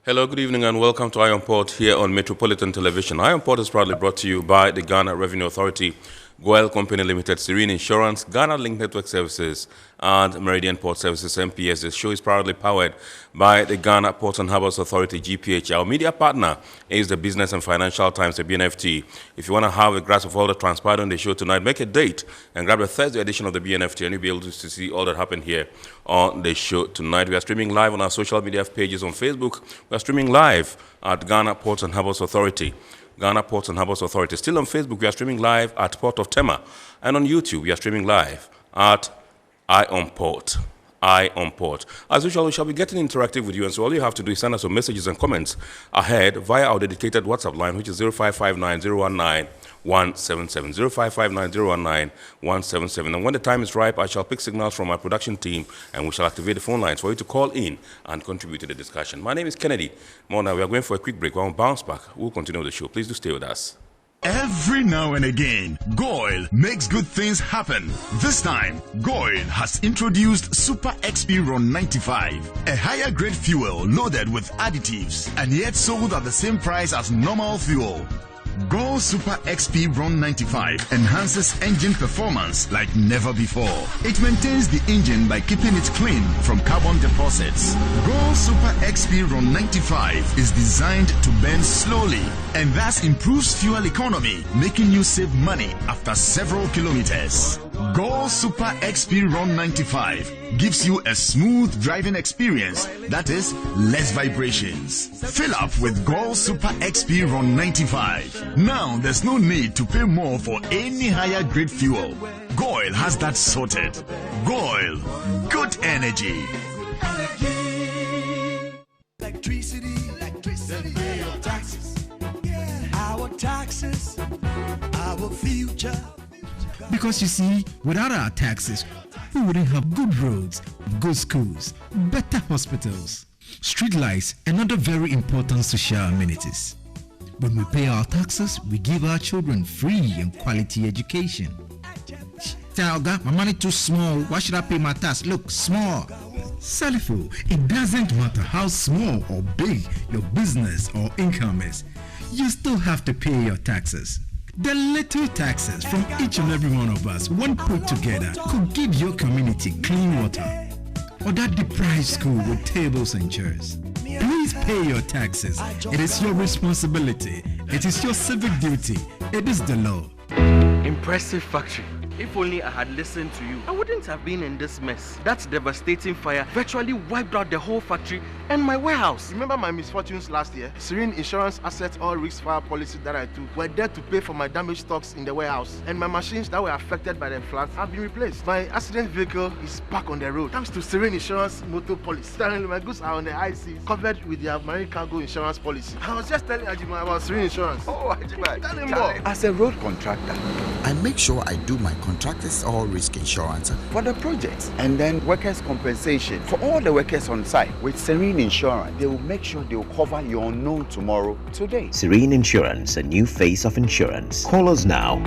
Hello, good evening, and welcome to Iron Port here on Metropolitan Television. Iron Port is proudly brought to you by the Ghana Revenue Authority, Goel Company Limited, Serene Insurance, Ghana Link Network Services, and Meridian Port Services (MPS). This show is proudly powered by the Ghana Ports and Harbours Authority (GPH). Our media partner is the Business and Financial Times, the BNFT. If you want to have a grasp of all that transpired on the show tonight, make a date and grab the Thursday edition of the BNFT, and you'll be able to see all that happened here on the show tonight. We are streaming live on our social media pages on Facebook. We are streaming live at Ghana Ports and Harbours Authority. Ghana Ports and Harbours Authority. Still on Facebook, we are streaming live at Port of Tema. And on YouTube, we are streaming live at Eye on Port. Eye on Port. As usual, we shall be getting interactive with you, and so all you have to do is send us some messages and comments ahead via our dedicated WhatsApp line, which is 0559 177 0559 177. And when the time is ripe, I shall pick signals from my production team, and we shall activate the phone lines for you to call in and contribute to the discussion. My name is Kennedy Mona. We are going for a quick break. When we bounce back, we'll continue the show. Please do stay with us. Every now and again, Goel makes good things happen. This time, Goel has introduced Super XP Ron 95, a higher grade fuel loaded with additives and yet sold at the same price as normal fuel. Goel Super XP Ron 95 enhances engine performance like never before. It maintains the engine by keeping it clean from carbon deposits. Goel Super XP Ron 95 is designed to burn slowly and thus improves fuel economy, making you save money after several kilometers. Goel Super XP Ron 95 gives you a smooth driving experience, that is, less vibrations. Fill up with Goel Super XP Ron 95. Now there's no need to pay more for any higher grade fuel. Goel has that sorted. Goel, good energy. Electricity, pay your taxes. Our taxes, our future. Because you see, without our taxes, we wouldn't have good roads, good schools, better hospitals, street lights, and other very important social amenities. When we pay our taxes, we give our children free and quality education. Talga, my money too small. Why should I pay my tax? Look, small. Salifo, it doesn't matter how small or big your business or income is. You still have to pay your taxes. The little taxes from each and every one of us, when put together, could give your community clean water or that deprived school with tables and chairs. Please pay your taxes. It is your responsibility. It is your civic duty. It is the law. Impressive factory. If only I had listened to you, I wouldn't have been in this mess. That devastating fire virtually wiped out the whole factory and my warehouse. Remember my misfortunes last year? Serene Insurance Asset All Risk Fire policy that I took were there to pay for my damaged stocks in the warehouse, and my machines that were affected by the floods have been replaced. My accident vehicle is back on the road thanks to Serene Insurance Motor Policy. Currently, my goods are on the high seas, covered with their marine cargo insurance policy. I was just telling Ajima about Serene Insurance. Oh, Ajima, tell him more. As a road contractor, I make sure I do my contractors all risk insurance for the projects and then workers' compensation for all the workers on site. With Serene Insurance, they will make sure they will cover your unknown tomorrow today. Serene Insurance, a new face of insurance. Call us now.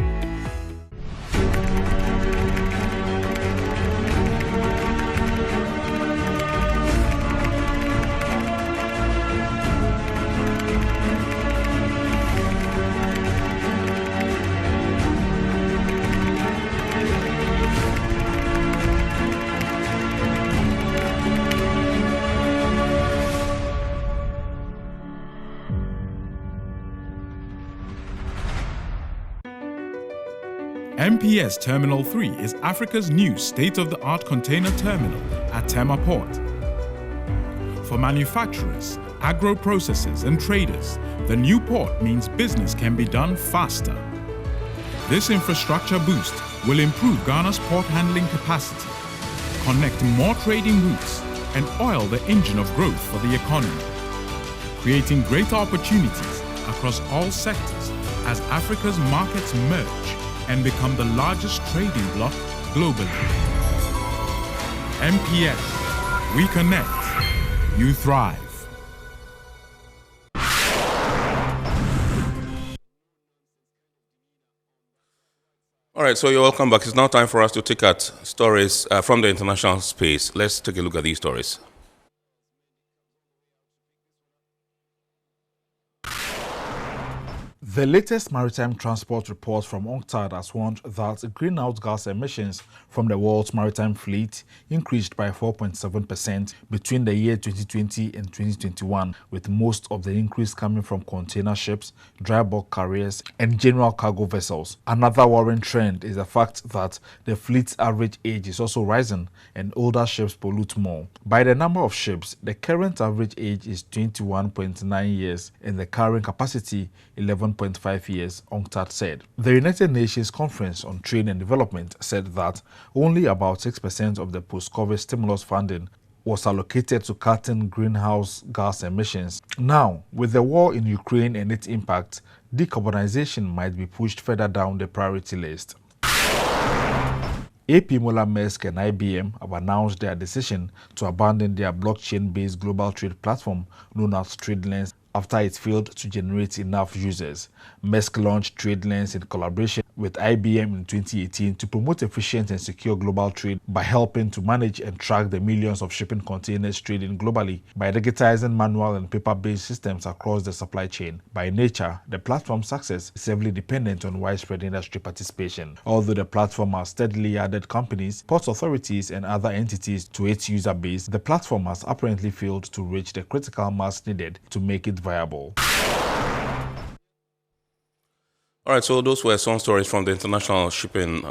MPS Terminal 3 is Africa's new state-of-the-art container terminal at Tema Port. For manufacturers, agro-processors and traders, the new port means business can be done faster. This infrastructure boost will improve Ghana's port handling capacity, connect more trading routes, and oil the engine of growth for the economy, creating greater opportunities across all sectors as Africa's markets merge and become the largest trading bloc globally. MPS, we connect, you thrive. All right, so you're welcome back. It's now time for us to take out stories from the international space. Let's take a look at these stories. The latest maritime transport report from UNCTAD has warned that greenhouse gas emissions from the world's maritime fleet increased by 4.7% between the year 2020 and 2021, with most of the increase coming from container ships, dry bulk carriers, and general cargo vessels. Another worrying trend is the fact that the fleet's average age is also rising and older ships pollute more. By the number of ships, the current average age is 21.9 years and the carrying capacity 11.5 years, UNCTAD said. The United Nations Conference on Trade and Development said that only about 6% of the post-COVID stimulus funding was allocated to cutting greenhouse gas emissions. Now, with the war in Ukraine and its impact, decarbonization might be pushed further down the priority list. AP Moller Maersk and IBM have announced their decision to abandon their blockchain-based global trade platform known as TradeLens after it failed to generate enough users. Maersk launched TradeLens in collaboration with IBM in 2018 to promote efficient and secure global trade by helping to manage and track the millions of shipping containers trading globally by digitizing manual and paper-based systems across the supply chain. By nature, the platform's success is heavily dependent on widespread industry participation. Although the platform has steadily added companies, port authorities, and other entities to its user base, the platform has apparently failed to reach the critical mass needed to make it viable. All right, so those were some stories from the international shipping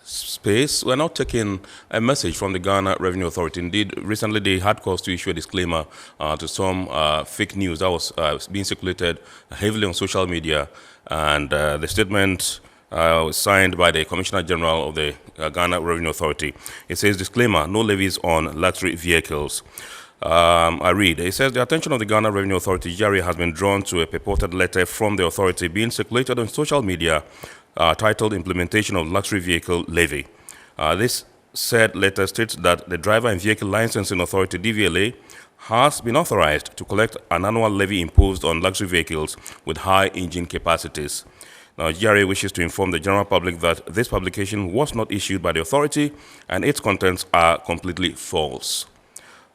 space. We're now taking a message from the Ghana Revenue Authority. Indeed, recently they had cause to issue a disclaimer to some fake news that was being circulated heavily on social media. And the statement was signed by the Commissioner General of the Ghana Revenue Authority. It says, disclaimer, no levies on luxury vehicles. I read, it says the attention of the Ghana Revenue Authority, GRA, has been drawn to a purported letter from the authority being circulated on social media titled Implementation of Luxury Vehicle Levy. This said letter states that the Driver and Vehicle Licensing Authority, DVLA, has been authorized to collect an annual levy imposed on luxury vehicles with high engine capacities. Now, GRA wishes to inform the general public that this publication was not issued by the authority and its contents are completely false.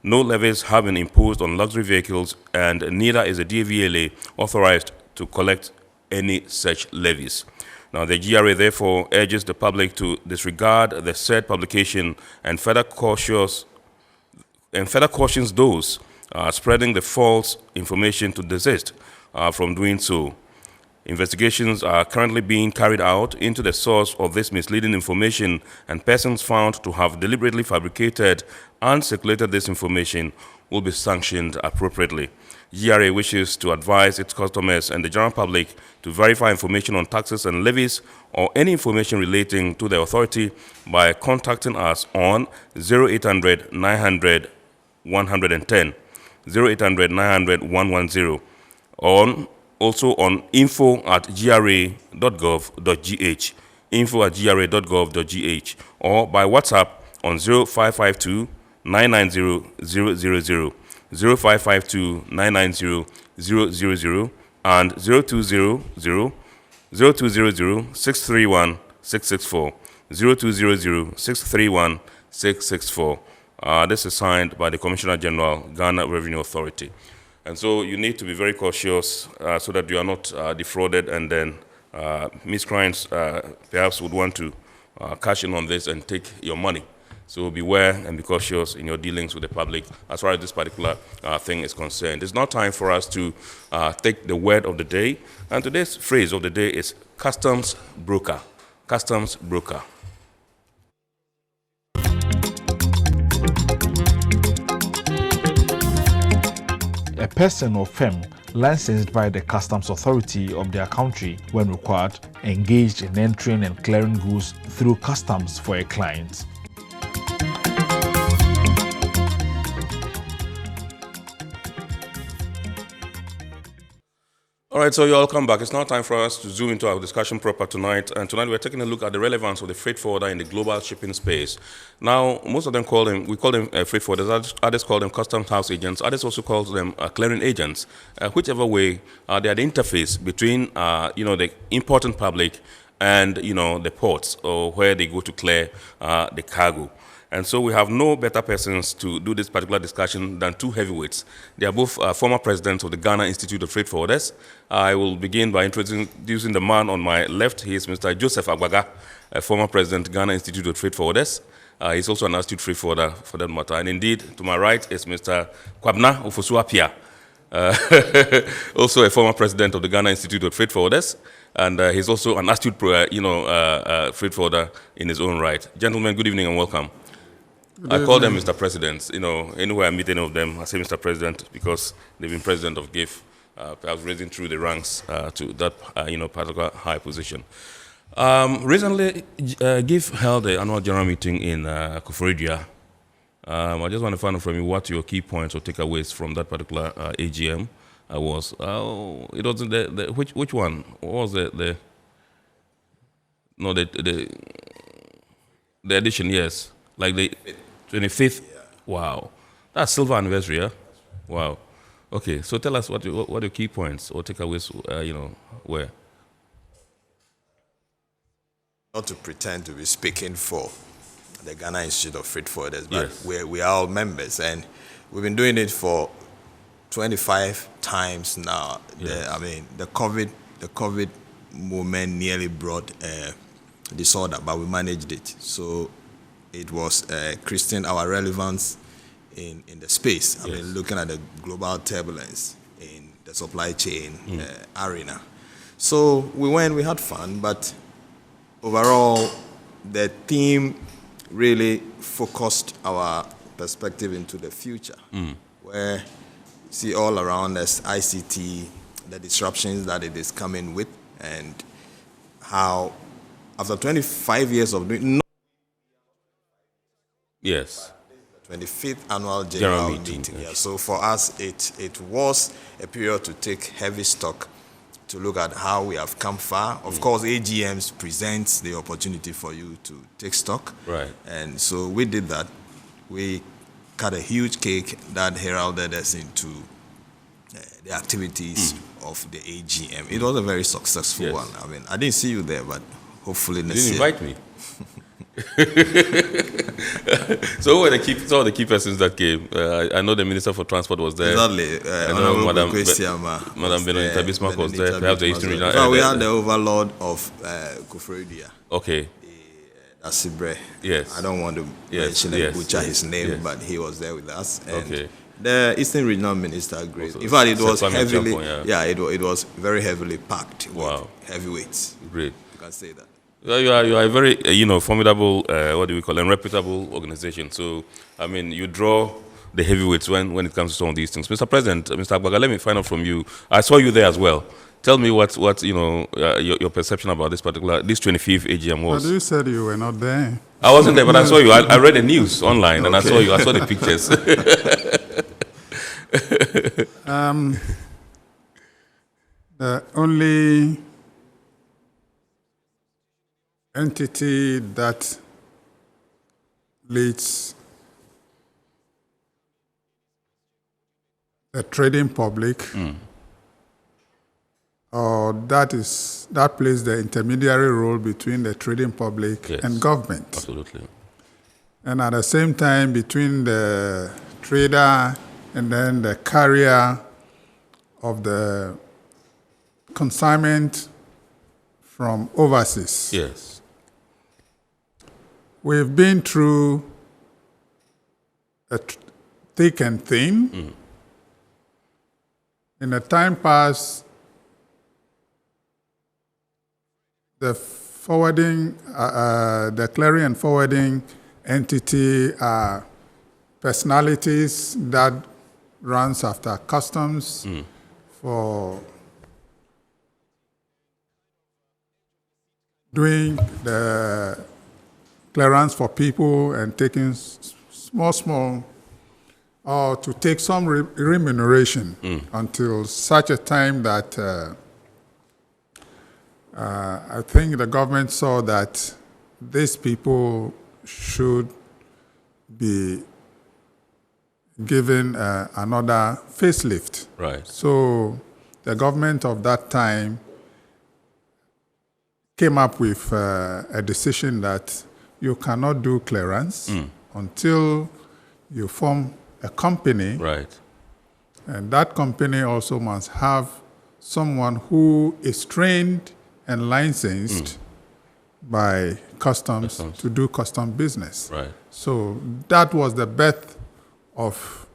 No levies have been imposed on luxury vehicles, and neither is the DVLA authorized to collect any such levies. Now, the GRA therefore urges the public to disregard the said publication and further cautions those spreading the false information to desist from doing so. Investigations are currently being carried out into the source of this misleading information, and persons found to have deliberately fabricated and circulated this information will be sanctioned appropriately. GRA wishes to advise its customers and the general public to verify information on taxes and levies or any information relating to the authority by contacting us on 0800 900 110, 0800 900 110, also on info@gra.gov.gh, info@gra.gov.gh, or by WhatsApp on 0552 990 000, 0552 990 000, and 0200 631 664, 0200 631 664. This is signed by the Commissioner General, Ghana Revenue Authority. And so you need to be very cautious so that you are not defrauded, and then miscreants perhaps would want to cash in on this and take your money. So beware and be cautious in your dealings with the public as far as this particular thing is concerned. It's now time for us to take the word of the day. And today's phrase of the day is customs broker. Customs broker. A person or firm licensed by the customs authority of their country, when required, engaged in entering and clearing goods through customs for a client. All right, so you're welcome back. It's now time for us to zoom into our discussion proper tonight. And tonight we're taking a look at the relevance of the freight forwarder in the global shipping space. Now, most of them we call them freight forwarders, others call them customs house agents, others also call them clearing agents. Whichever way, they are the interface between, the important public and, the ports, or where they go to clear the cargo. And so we have no better persons to do this particular discussion than two heavyweights. They are both former presidents of the Ghana Institute of Freight Forwarders. I will begin by introducing the man on my left. He is Mr. Joseph Agbaga, a former president, Ghana Institute of Freight Forwarders. He's also an astute freight forwarder for that matter. And indeed, to my right is Mr. Kwabna Ofosu-Appiah, also a former president of the Ghana Institute of Freight Forwarders. And he's also an astute freight forwarder in his own right. Gentlemen, good evening and welcome. I call them Mr. Presidents. Anywhere I meet any of them, I say Mr. President because they've been president of GIF, perhaps raising through the ranks to that particular high position. Recently, GIF held the annual general meeting in Koforidua. I just want to find out from you what your key points or takeaways from that particular AGM was. It wasn't which one? What was the edition? Yes, like the 25th. Yeah. Wow, that's silver anniversary. Yeah. Wow. Okay, so tell us what your key points or takeaways were. Not to pretend to be speaking for the Ghana Institute of Freight Forwarders, but yes, we are all members, and we've been doing it for 25 times now. Yes. The COVID movement nearly brought disorder, but we managed it. So it was Christian, our relevance in the space. Yes. Looking at the global turbulence in the supply chain arena. So we went, we had fun, but overall, the theme really focused our perspective into the future, where you see all around us ICT, the disruptions that it is coming with, and how after 25 years of doing yes, 25th annual general meeting. Yes. Yeah. So for us, it was a period to take heavy stock, to look at how we have come far. Of course, AGMs presents the opportunity for you to take stock. Right. And so we did that. We cut a huge cake that heralded us into the activities of the AGM. It was a very successful one. I didn't see you there, but hopefully next year. You didn't invite me. So who were the key persons that came? I know the Minister for Transport was there. Exactly. I know Madam Benonita Bismarck was there. Perhaps the Eastern Regional. We had the overlord of Koforidua. Okay. Asibre. Yes. I don't want to mention and butcher his name, but he was there with us. And okay. The Eastern Regional Minister, Grace. In fact, it was heavily. It was very heavily packed with heavyweights. Great. You can say that. You are a very formidable, what do we call it, reputable organization. So, you draw the heavyweights when it comes to some of these things. Mr. President, Mr. Agbaga, let me find out from you. I saw you there as well. Tell me what your perception about this 25th AGM was. But you said you were not there. I wasn't there, but I saw you. I read the news online, and I saw you. I saw the pictures. The only entity that leads the trading public, or that plays the intermediary role between the trading public and government. Absolutely. And at the same time, between the trader and then the carrier of the consignment from overseas. Yes. We've been through a thick and thin. In the time past, the forwarding, the clearing and forwarding entity are personalities that runs after customs for doing the clearance for people and taking small, or to take some remuneration until such a time that I think the government saw that these people should be given another facelift. Right. So the government of that time came up with a decision that you cannot do clearance until you form a company. Right. And that company also must have someone who is trained and licensed by customs to do custom business. Right. So that was the birth of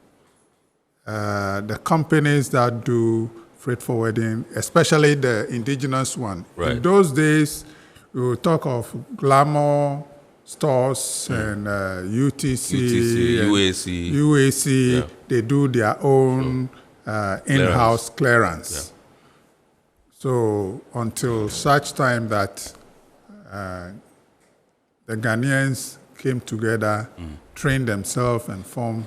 the companies that do freight forwarding, especially the indigenous one. Right. In those days, we would talk of Glamour stores and UTC, and UAC. UAC. Yeah. They do their own in-house clearance. Yeah. So until such time that the Ghanaians came together, trained themselves, and formed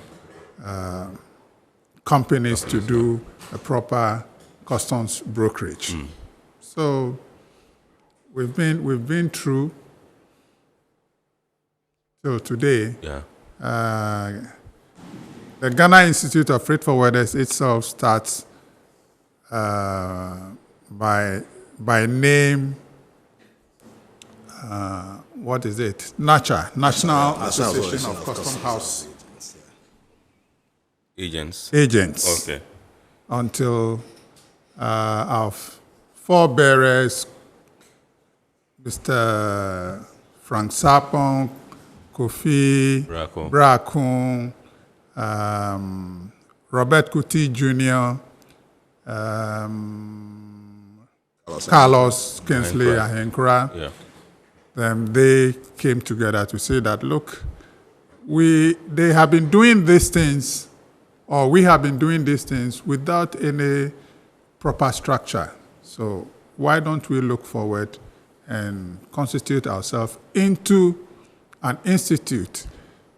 companies to do a proper customs brokerage. So we've been through till today. Yeah. The Ghana Institute of Freight Forwarders itself starts by name. What is it? NACHA, National Association of Custom House Agents. Agents. Okay. Until our forebearers, Mr. Frank Sapon, Kofi Brakun, Robert Kuti Jr., Carlos Kinsley Ahenkra. Yeah. Then they came together to say that, look, they have been doing these things, or we have been doing these things without any proper structure. So why don't we look forward and constitute ourselves into an institute?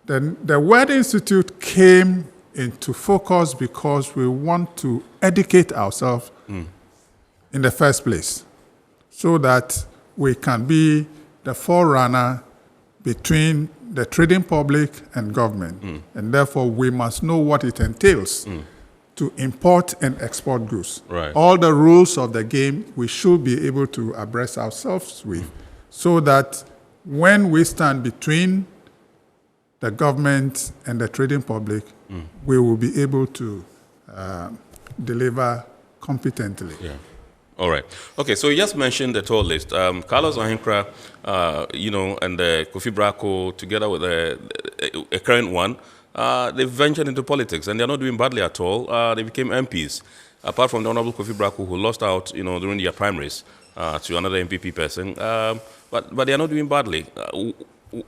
Then the word institute came into focus because we want to educate ourselves in the first place, so that we can be the forerunner between the trading public and government. And therefore, we must know what it entails to import and export goods. Right. All the rules of the game we should be able to abreast ourselves with, so that when we stand between the government and the trading public, we will be able to deliver competently. Yeah. All right. Okay, so you just mentioned the toll list. Carlos Ahenkra, and Kofi Brako, together with a current one, they've ventured into politics, and they're not doing badly at all. They became MPs, apart from the Honorable Kofi Brako, who lost out, during their primaries to another MPP person. But they are not doing badly.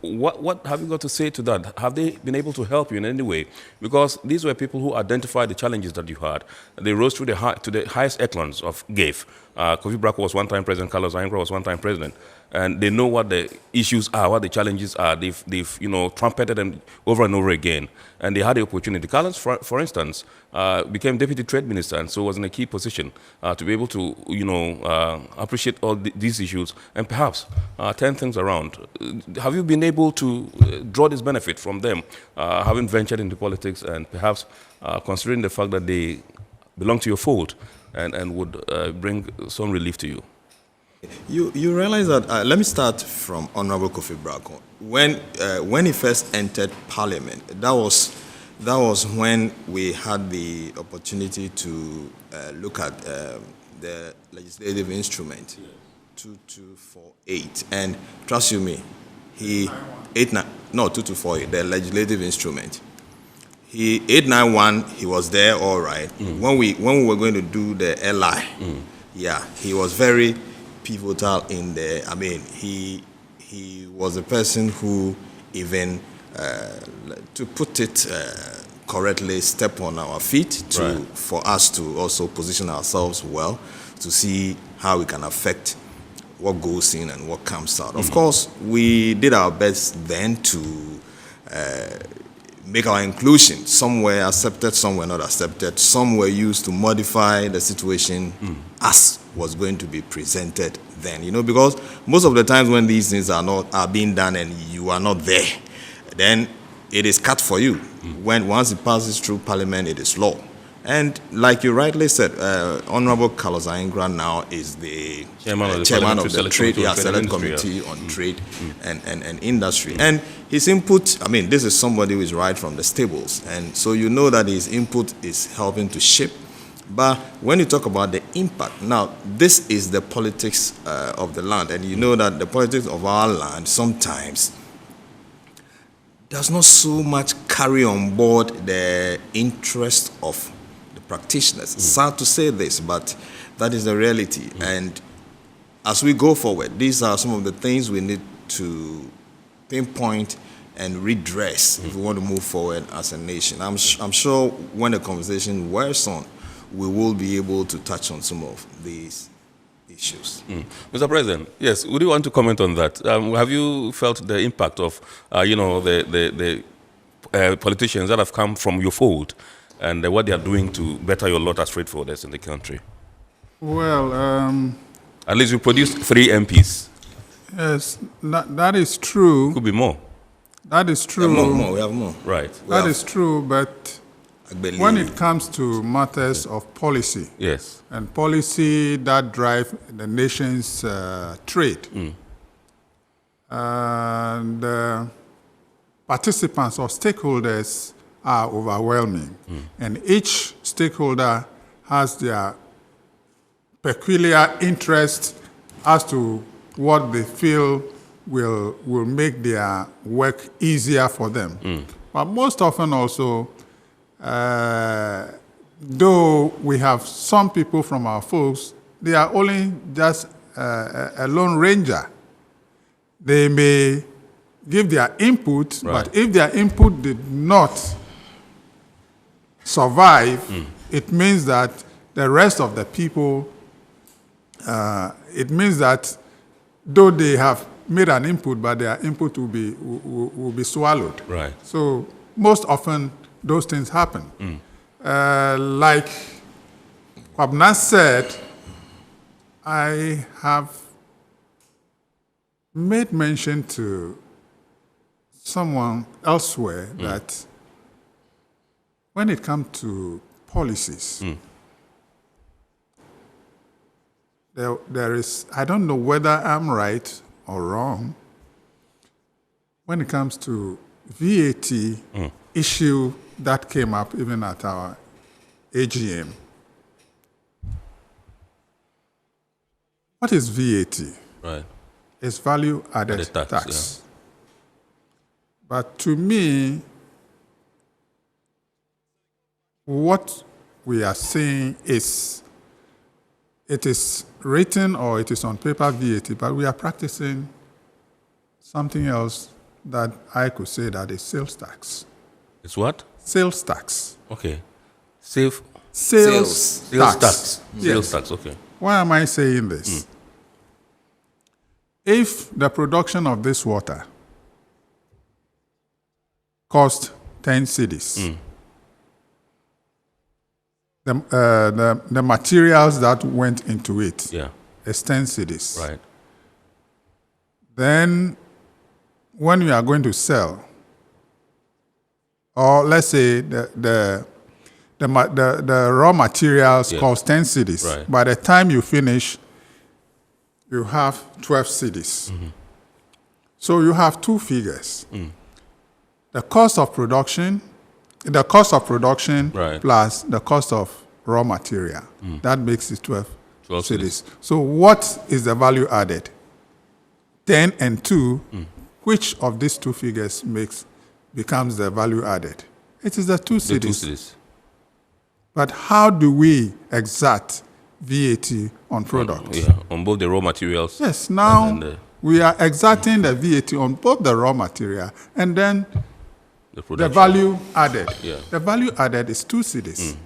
What have you got to say to that? Have they been able to help you in any way? Because these were people who identified the challenges that you had. They rose to the highest echelons of GAFE. Kofi Brako was one-time president. Carlos Ahenkra was one-time president. And they know what the issues are, what the challenges are. They've trumpeted them over and over again. And they had the opportunity. Carlos, for instance, became deputy trade minister, and so was in a key position to be able to, appreciate all these issues and perhaps turn things around. Have you been able to draw this benefit from them, having ventured into politics, and perhaps considering the fact that they belong to your fold and would bring some relief to you? You realize that, let me start from Honorable Kofi Brako. When he first entered Parliament, that was when we had the opportunity to look at the legislative instrument, 2248. And trust you me, 2248, the legislative instrument. 891, he was there all right. When we were going to do the LI, he was very pivotal in there. I mean, he was a person who even, to put it correctly, step on our feet for us to also position ourselves well to see how we can affect what goes in and what comes out. Of course, we did our best then to make our inclusion. Some were accepted, some were not accepted. Some were used to modify the situation as was going to be presented then. Because most of the times when these things are being done and you are not there, then it is cut for you. Once it passes through Parliament, it is law. And like you rightly said, Honorable Carlos Aingra now is the chairman of the Trade Select Committee on Trade and Industry. And his input, I mean, this is somebody who is right from the stables. And so you know that his input is helping to shape. But when you talk about the impact, now this is the politics of the land. And you know that the politics of our land sometimes does not so much carry on board the interest of the practitioners. Sad to say this, but that is the reality. And as we go forward, these are some of the things we need to pinpoint and redress if we want to move forward as a nation. I'm sure when the conversation wears on, we will be able to touch on some of these issues. Mr. President, yes, would you want to comment on that? Have you felt the impact of, the politicians that have come from your fold and what they are doing to better your lot as freight forwarders in the country? Well, at least you produced 3 MPs. Yes, that is true. Could be more. That is true. We have more. Right. That is true, but when it comes to matters of policy, yes, and policy that drive the nation's trade, and participants or stakeholders are overwhelming, and each stakeholder has their peculiar interest as to what they feel will make their work easier for them. But most often also, though we have some people from our folks, they are only just a lone ranger. They may give their input, but if their input did not survive, it means that the rest of the people, it means that though they have made an input, but their input will be swallowed. Right. So most often those things happen. Like Kwabna said, I have made mention to someone elsewhere that when it comes to policies, there is, I don't know whether I'm right or wrong, when it comes to VAT issue that came up even at our AGM. What is VAT? Right. It's value added tax. Yeah. But to me, what we are saying is, it is written or it is on paper VAT, but we are practicing something else that I could say that is sales tax. It's what? Sales tax. Okay. Sales tax. Yes. Sales tax, okay. Why am I saying this? If the production of this water cost 10 cedis, the materials that went into it is 10 cedis. Right. Then when you are going to sell, or let's say the raw materials cost 10 cedis. Right. By the time you finish, you have 12 cedis. So you have two figures. The cost of production Right. plus the cost of raw material. That makes it 12 cedis. cedis. So what is the value added? 10 and 2, which of these two figures becomes the value added? It is the 2 cedis. The 2 cedis. But how do we exact VAT on products? On both the raw materials. Yes, now and we are exacting the VAT on both the raw material and then the value added. The value added is 2 cedis.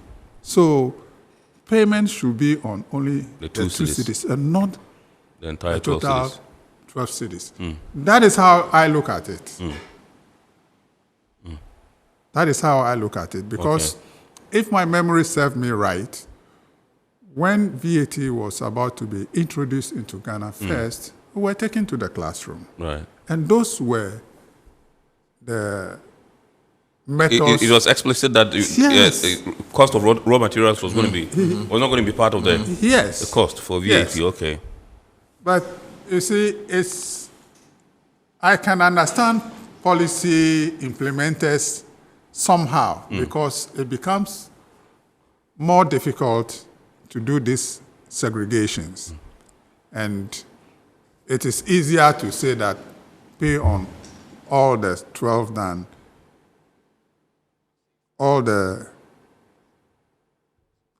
So payment should be on only the 2 cedis and not the entire total 12 cedis. 12 cedis. That is how I look at it. That is how I look at it. Because if my memory serves me right, when VAT was about to be introduced into Ghana first, we were taken to the classroom. Right. And those were the methods. It was explicit that cost of raw materials was going to be was not going to be part of the cost for VAT. Yes. Okay. But you see, I can understand policy implementers somehow because it becomes more difficult to do these segregations. And it is easier to say that pay on all the 12 than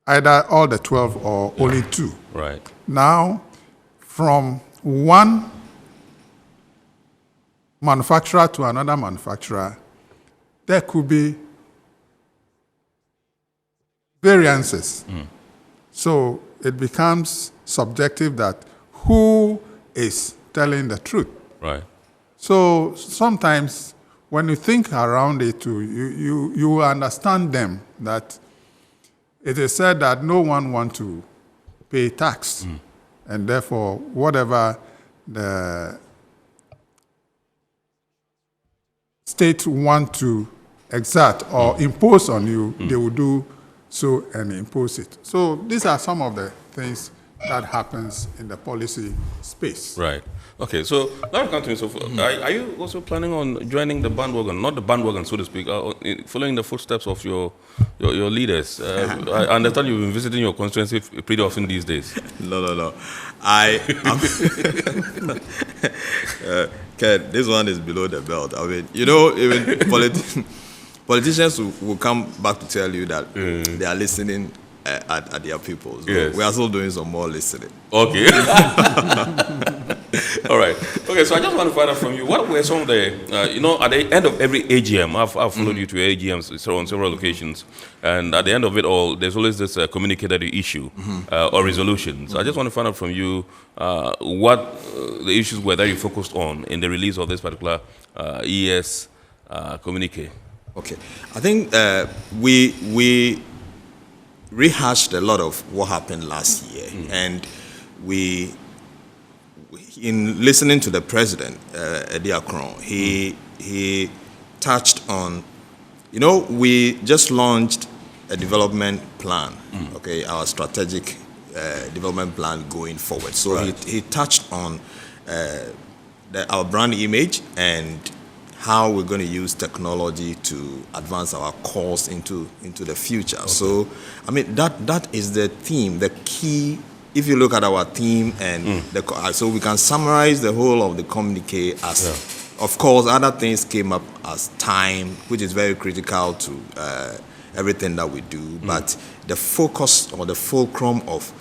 either all the 12 or only 2. Right. Now, from one manufacturer to another manufacturer, there could be variances. So it becomes subjective that who is telling the truth. Right. So sometimes when you think around it, you understand them that it is said that no one wants to pay tax, and therefore whatever the state want to exert or impose on you, they will do so and impose it. So these are some of the things that happens in the policy space. Right. Okay, so now come to me. So, are you also planning on joining the bandwagon? Not the bandwagon, so to speak, following the footsteps of your leaders. I understand you've been visiting your constituency pretty often these days. No. Ken, this one is below the belt. I mean, even politicians will come back to tell you that they are listening at their people. So yes. We are still doing some more listening. Okay. All right. Okay, so I just want to find out from you, what were some of the, at the end of every AGM, I've followed you to AGMs on several occasions, and at the end of it all, there's always this communique that you issue or resolutions. I just want to find out from you what the issues were that you focused on in the release of this particular ES communique. Okay. I think we rehashed a lot of what happened last year, and we, in listening to the president, Eddie Akron, he touched on, we just launched a development plan, our strategic development plan going forward. So he touched on our brand image and how we're going to use technology to advance our cause into the future. Okay. So, I mean, that is the theme, the key. If you look at our theme and so we can summarize the whole of the communique as, of course, other things came up as time, which is very critical to everything that we do. But the focus or the fulcrum of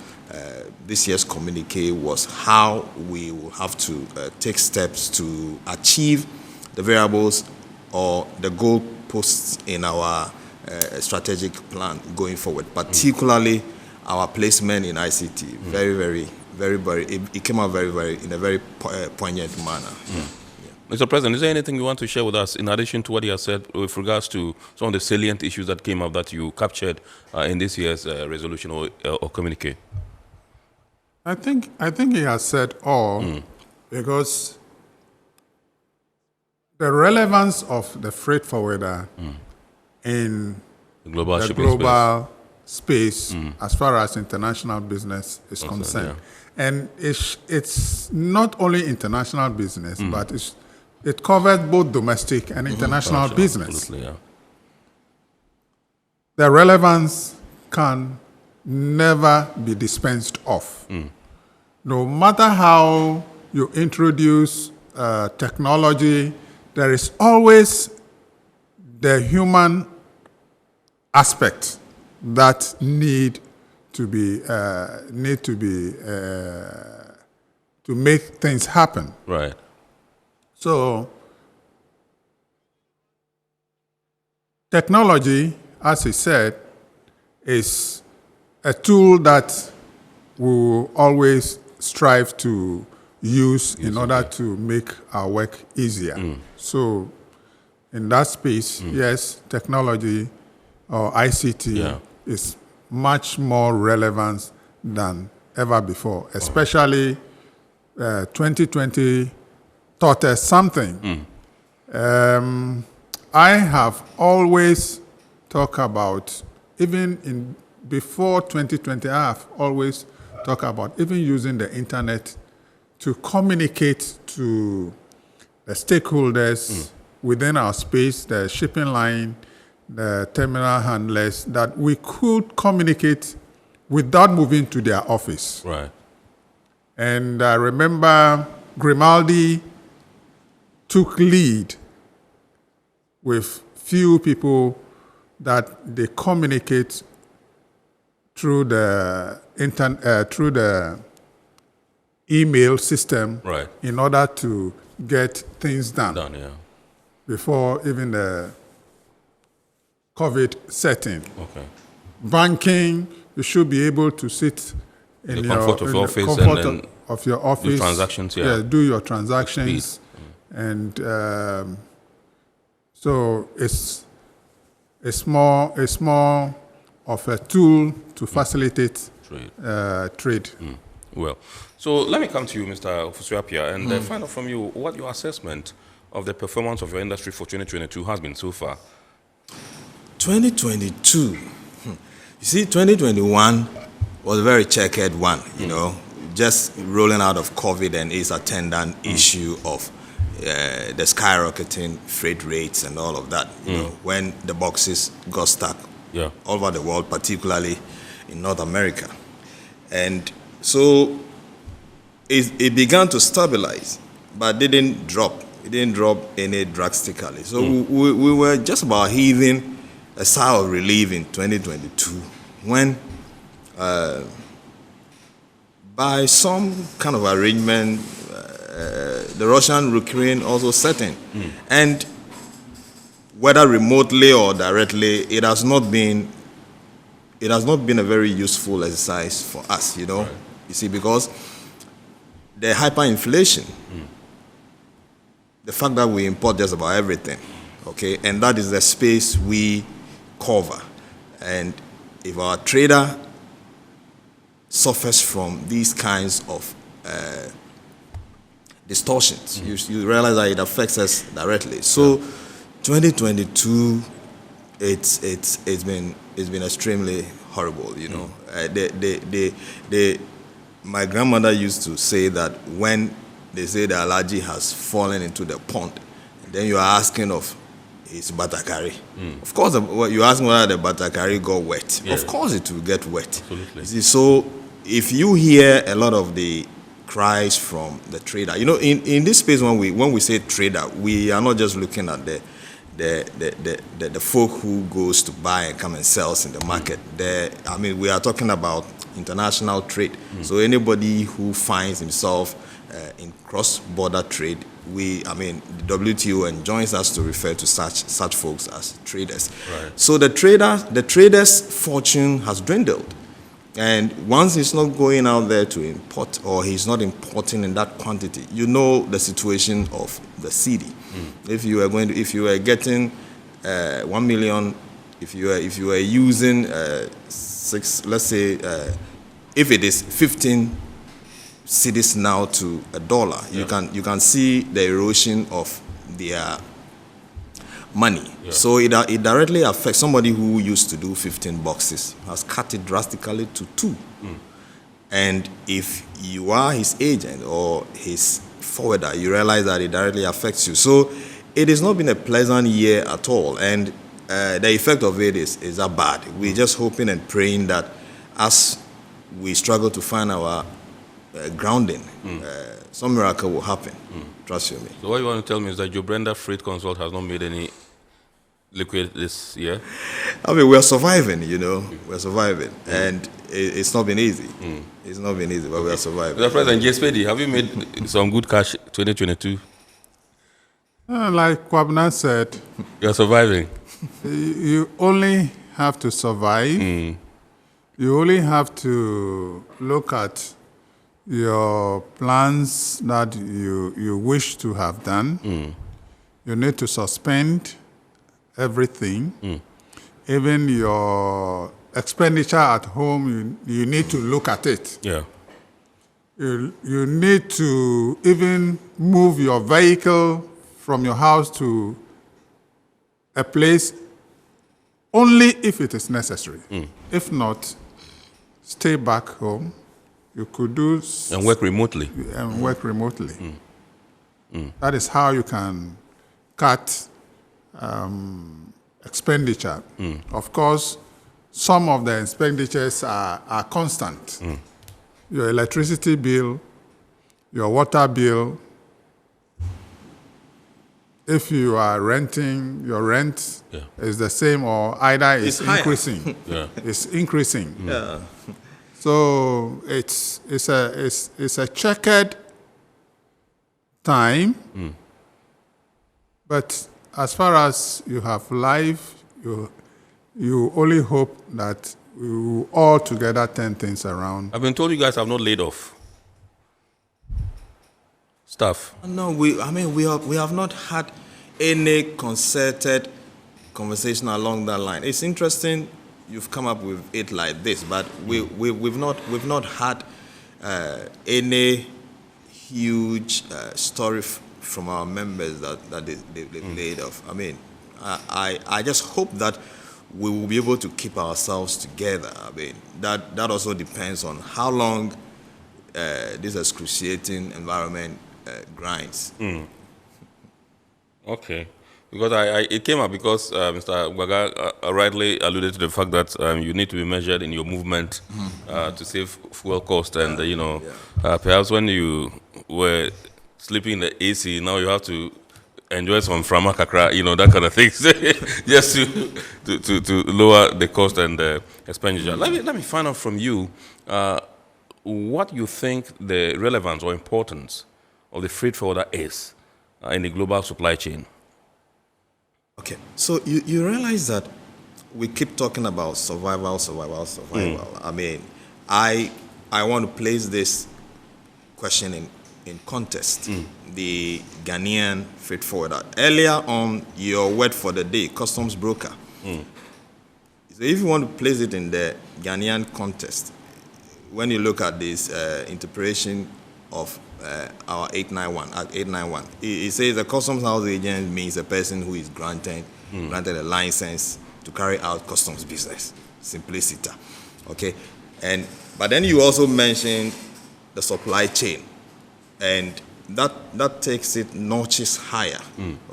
this year's communique was how we will have to take steps to achieve the variables or the goalposts in our strategic plan going forward, particularly our placement in ICT. Very, it came out very, in a very poignant manner. Mr. President, is there anything you want to share with us in addition to what you have said with regards to some of the salient issues that came up that you captured in this year's resolution or communique? I think he has said all because the relevance of the freight forwarder in the global space as far as international business is concerned. Yeah. And it's not only international business, but it covers both domestic and international business. Absolutely, yeah. The relevance can never be dispensed of. No matter how you introduce technology, there is always the human aspect that need to make things happen. Right. So technology, as he said, is a tool that we will always strive to use in order to make our work easier. So in that space, yes, technology or ICT is much more relevant than ever before, especially 2020 taught us something. I have always talked about, even before 2020, I have always talked about even using the internet to communicate to the stakeholders within our space, the shipping line, the terminal handlers, that we could communicate without moving to their office. Right. And I remember Grimaldi took lead with few people that they communicate through the through the email system, right, in order to get things done. Yeah. Before even the COVID setting. Okay. Banking, you should be able to sit in the your comfort of your office comfort and then of your office. do transactions, yeah. Do your transactions, and so it's more of a tool to facilitate trade. Well, so let me come to you, Mr. Ofosu-Appiah, and find out from you what your assessment of the performance of your industry for 2022 has been so far. 2022, you see, 2021 was a very checkered one, you know, just rolling out of COVID and its attendant issue of the skyrocketing freight rates and all of that, you know, when the boxes got stuck all over the world, particularly in North America. And so it began to stabilize, but didn't drop. It didn't drop any drastically. So we were just about heaving a sigh of relief in 2022 when by some kind of arrangement, the Russian-Ukraine also set in. And whether remotely or directly, it has not been a very useful exercise for us, you know. Right. You see, because the hyperinflation, the fact that we import just about everything, okay, and that is the space we cover. And if our trader suffers from these kinds of distortions, you realize that it affects us directly. So 2022, it's been extremely horrible, you know. My grandmother used to say that when they say the allergy has fallen into the pond, then you are asking of his batakari. Of course, you're asking whether the batakari got wet. Yeah. Of course it will get wet. Absolutely. You see, so if you hear a lot of the cries from the trader, you know, in this space when we say trader, we are not just looking at the folk who goes to buy and come and sells in the market. I mean, we are talking about international trade. So anybody who finds himself in cross-border trade, the WTO enjoins us to refer to such folks as traders. Right. So the trader's fortune has dwindled. And once he's not going out there to import, or he's not importing in that quantity, you know the situation of the city. If you were getting 1 million, if you were using let's say, if it is 15 cedis now to $1, you can see the erosion of their money. Yeah. So it directly affects somebody who used to do 15 boxes, has cut it drastically to 2. And if you are his agent or his forwarder, you realize that it directly affects you. So it has not been a pleasant year at all. And the effect of it is that bad. We're just hoping and praying that as we struggle to find our grounding, some miracle will happen. Trust you me. So what you want to tell me is that Joe Brenda Freight Consult has not made any liquid this year? I mean, we're surviving, you know. We're surviving. And it's not been easy. It's not been easy, but we're surviving. Mr. President, JSPD, have you made some good cash 2022? Like Kwabena said, you're surviving. You only have to survive. You only have to look at your plans that you wish to have done. You need to suspend everything. Even your expenditure at home, you need to look at it. Yeah. You need to even move your vehicle from your house to a place only if it is necessary. If not, stay back home. You could do and work remotely. That is how you can cut expenditure. Of course, some of the expenditures are constant. Your electricity bill, your water bill. If you are renting, your rent is the same or either it's increasing. It's increasing. So it's a checkered time. But as far as you have life, you only hope that we will all together turn things around. I've been told you guys have not laid off staff. No, we have not had any concerted conversation along that line. It's interesting you've come up with it like this, but we've not had any huge story from our members that they've laid off. I mean, I just hope that we will be able to keep ourselves together. I mean, that also depends on how long this excruciating environment grinds. Okay. Because it came up because Mr. Gwaga rightly alluded to the fact that you need to be measured in your movement to save fuel cost. And, perhaps when you were sleeping in the AC, now you have to enjoy some frama kakra, that kind of thing, just to lower the cost and the expenditure. Let me find out from you what you think the relevance or importance of the freight forwarder is in the global supply chain. Okay, so you realize that we keep talking about survival. I mean, I want to place this question in context. The Ghanaian freight forwarder. Earlier on, your word for the day, customs broker. So if you want to place it in the Ghanaian context, when you look at this interpretation of our 891, Act 891, it says a customs house agent means a person who is granted a license to carry out customs business. Simplicity. Okay, but then you also mentioned the supply chain, and that takes it notches higher.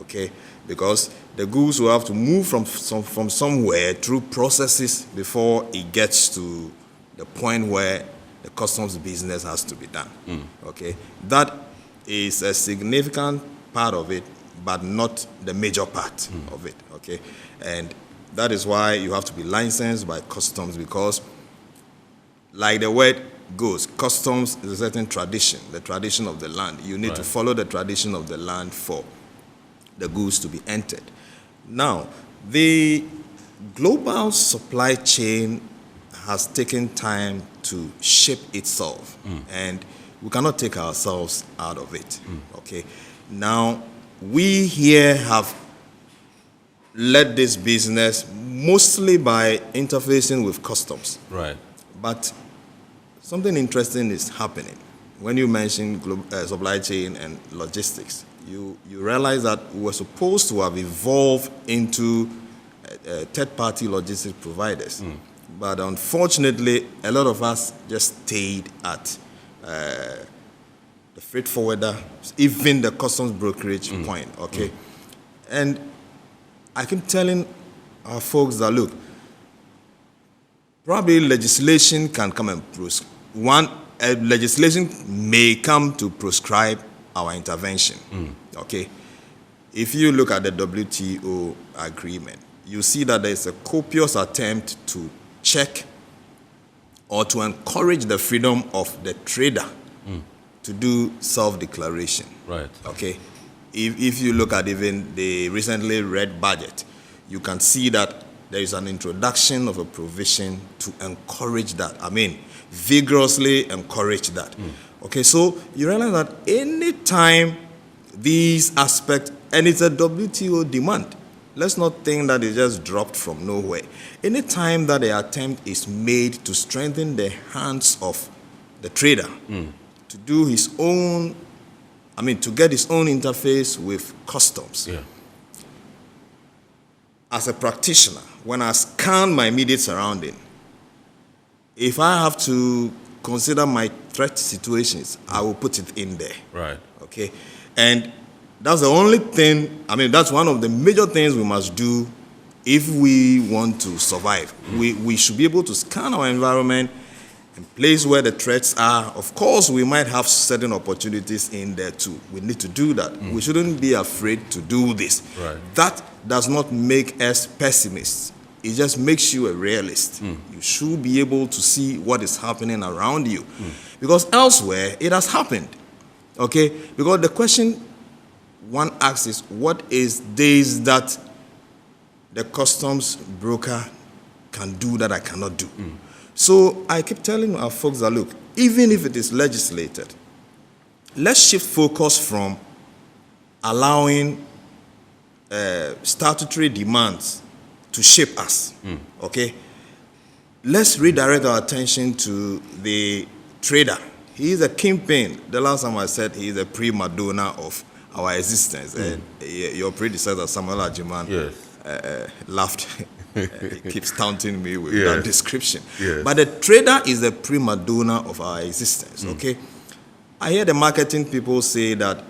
Okay, because the goods will have to move from somewhere through processes before it gets to the point where the customs business has to be done. Okay, that is a significant part of it, but not the major part of it. Okay, and that is why you have to be licensed by customs, because, like the word goes, customs is a certain tradition, the tradition of the land. You need to follow the tradition of the land for the goods to be entered. Now, the global supply chain has taken time to shape itself, and we cannot take ourselves out of it. Okay, now we here have led this business mostly by interfacing with customs. Right. But something interesting is happening. When you mention supply chain and logistics, you realize that we were supposed to have evolved into third-party logistics providers. But unfortunately, a lot of us just stayed at the freight forwarder, even the customs brokerage point, okay? And I keep telling our folks that, look, probably legislation can come and legislation may come to prescribe our intervention, okay? If you look at the WTO agreement, you see that there's a copious attempt to check or to encourage the freedom of the trader to do self-declaration. Right. Okay. If you look at even the recently read budget, you can see that there is an introduction of a provision to encourage that. I mean, vigorously encourage that. Okay, so you realize that any time these aspects, and it's a WTO demand, let's not think that it just dropped from nowhere. Any time that the attempt is made to strengthen the hands of the trader to do his own, to get his own interface with customs, as a practitioner, when I scan my immediate surrounding, if I have to consider my threat situations, I will put it in there. Right. Okay. And that's the only thing, that's one of the major things we must do if we want to survive. We should be able to scan our environment and place where the threats are. Of course, we might have certain opportunities in there too. We need to do that. We shouldn't be afraid to do this. Right. That does not make us pessimists. It just makes you a realist. You should be able to see what is happening around you. Because elsewhere, it has happened. Okay? Because the question one asks is, what is this that the customs broker can do that I cannot do? So I keep telling our folks that, look, even if it is legislated, let's shift focus from allowing statutory demands to shape us, okay? Let's redirect our attention to the trader. He is a kingpin. The last time I said he is a prima donna of our existence. Your predecessor, Samuel Ajiman, laughed. He keeps taunting me with that description. But the trader is the prima donna of our existence, okay? I hear the marketing people say that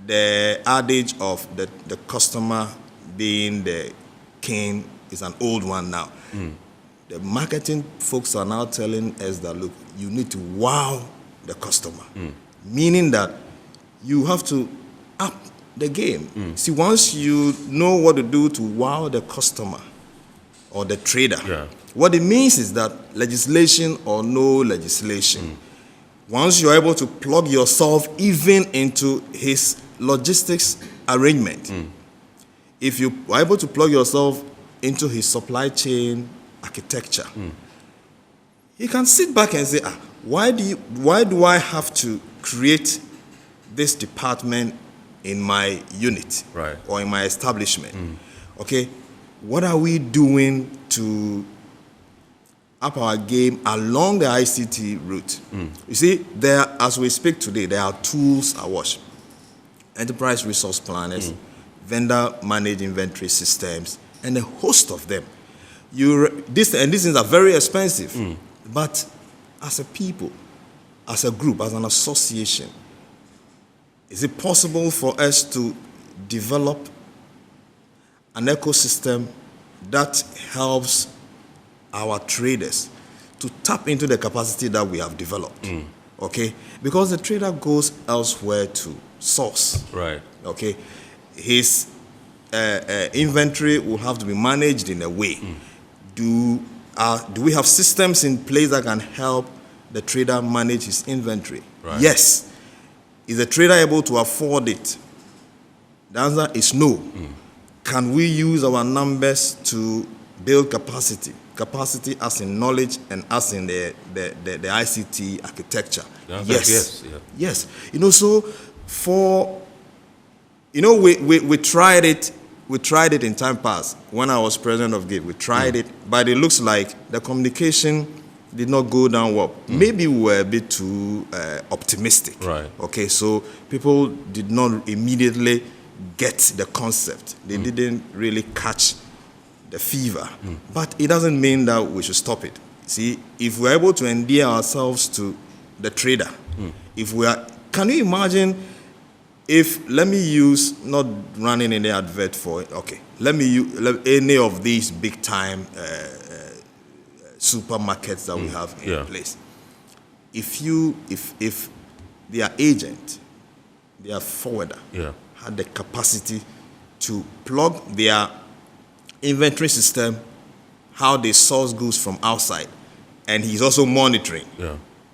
the adage of the customer being the king is an old one now. The marketing folks are now telling us that, look, you need to wow the customer. Meaning that you have to up the game. See, once you know what to do to wow the customer or the trader, what it means is that legislation or no legislation, once you're able to plug yourself even into his logistics arrangement, if you are able to plug yourself into his supply chain architecture, you can sit back and say, why do I have to create this department in my unit or in my establishment? Okay, what are we doing to up our game along the ICT route? You see, as we speak today, there are tools awash. Enterprise resource planners, vendor managed inventory systems, and a host of them. These things are very expensive, but as a people, as a group, as an association, is it possible for us to develop an ecosystem that helps our traders to tap into the capacity that we have developed? Okay? Because the trader goes elsewhere to source. Right. Okay? His inventory will have to be managed in a way. Do we have systems in place that can help the trader manage his inventory? Right. Yes. Is the trader able to afford it? The answer is no. Can we use our numbers to build capacity? Capacity as in knowledge and as in the ICT architecture? Yes. Yes. So we tried it. We tried it in time past when I was president of GATE. We tried it, but it looks like the communication did not go down well. Maybe we were a bit too optimistic. Right. Okay, so people did not immediately get the concept. They didn't really catch the fever. But it doesn't mean that we should stop it. See, if we're able to endear ourselves to the trader, can you imagine if, let me use, not running any advert for it, okay, let me use any of these big time supermarkets that we have in place. If their agent, their forwarder, had the capacity to plug their inventory system, how they source goods from outside, and he's also monitoring.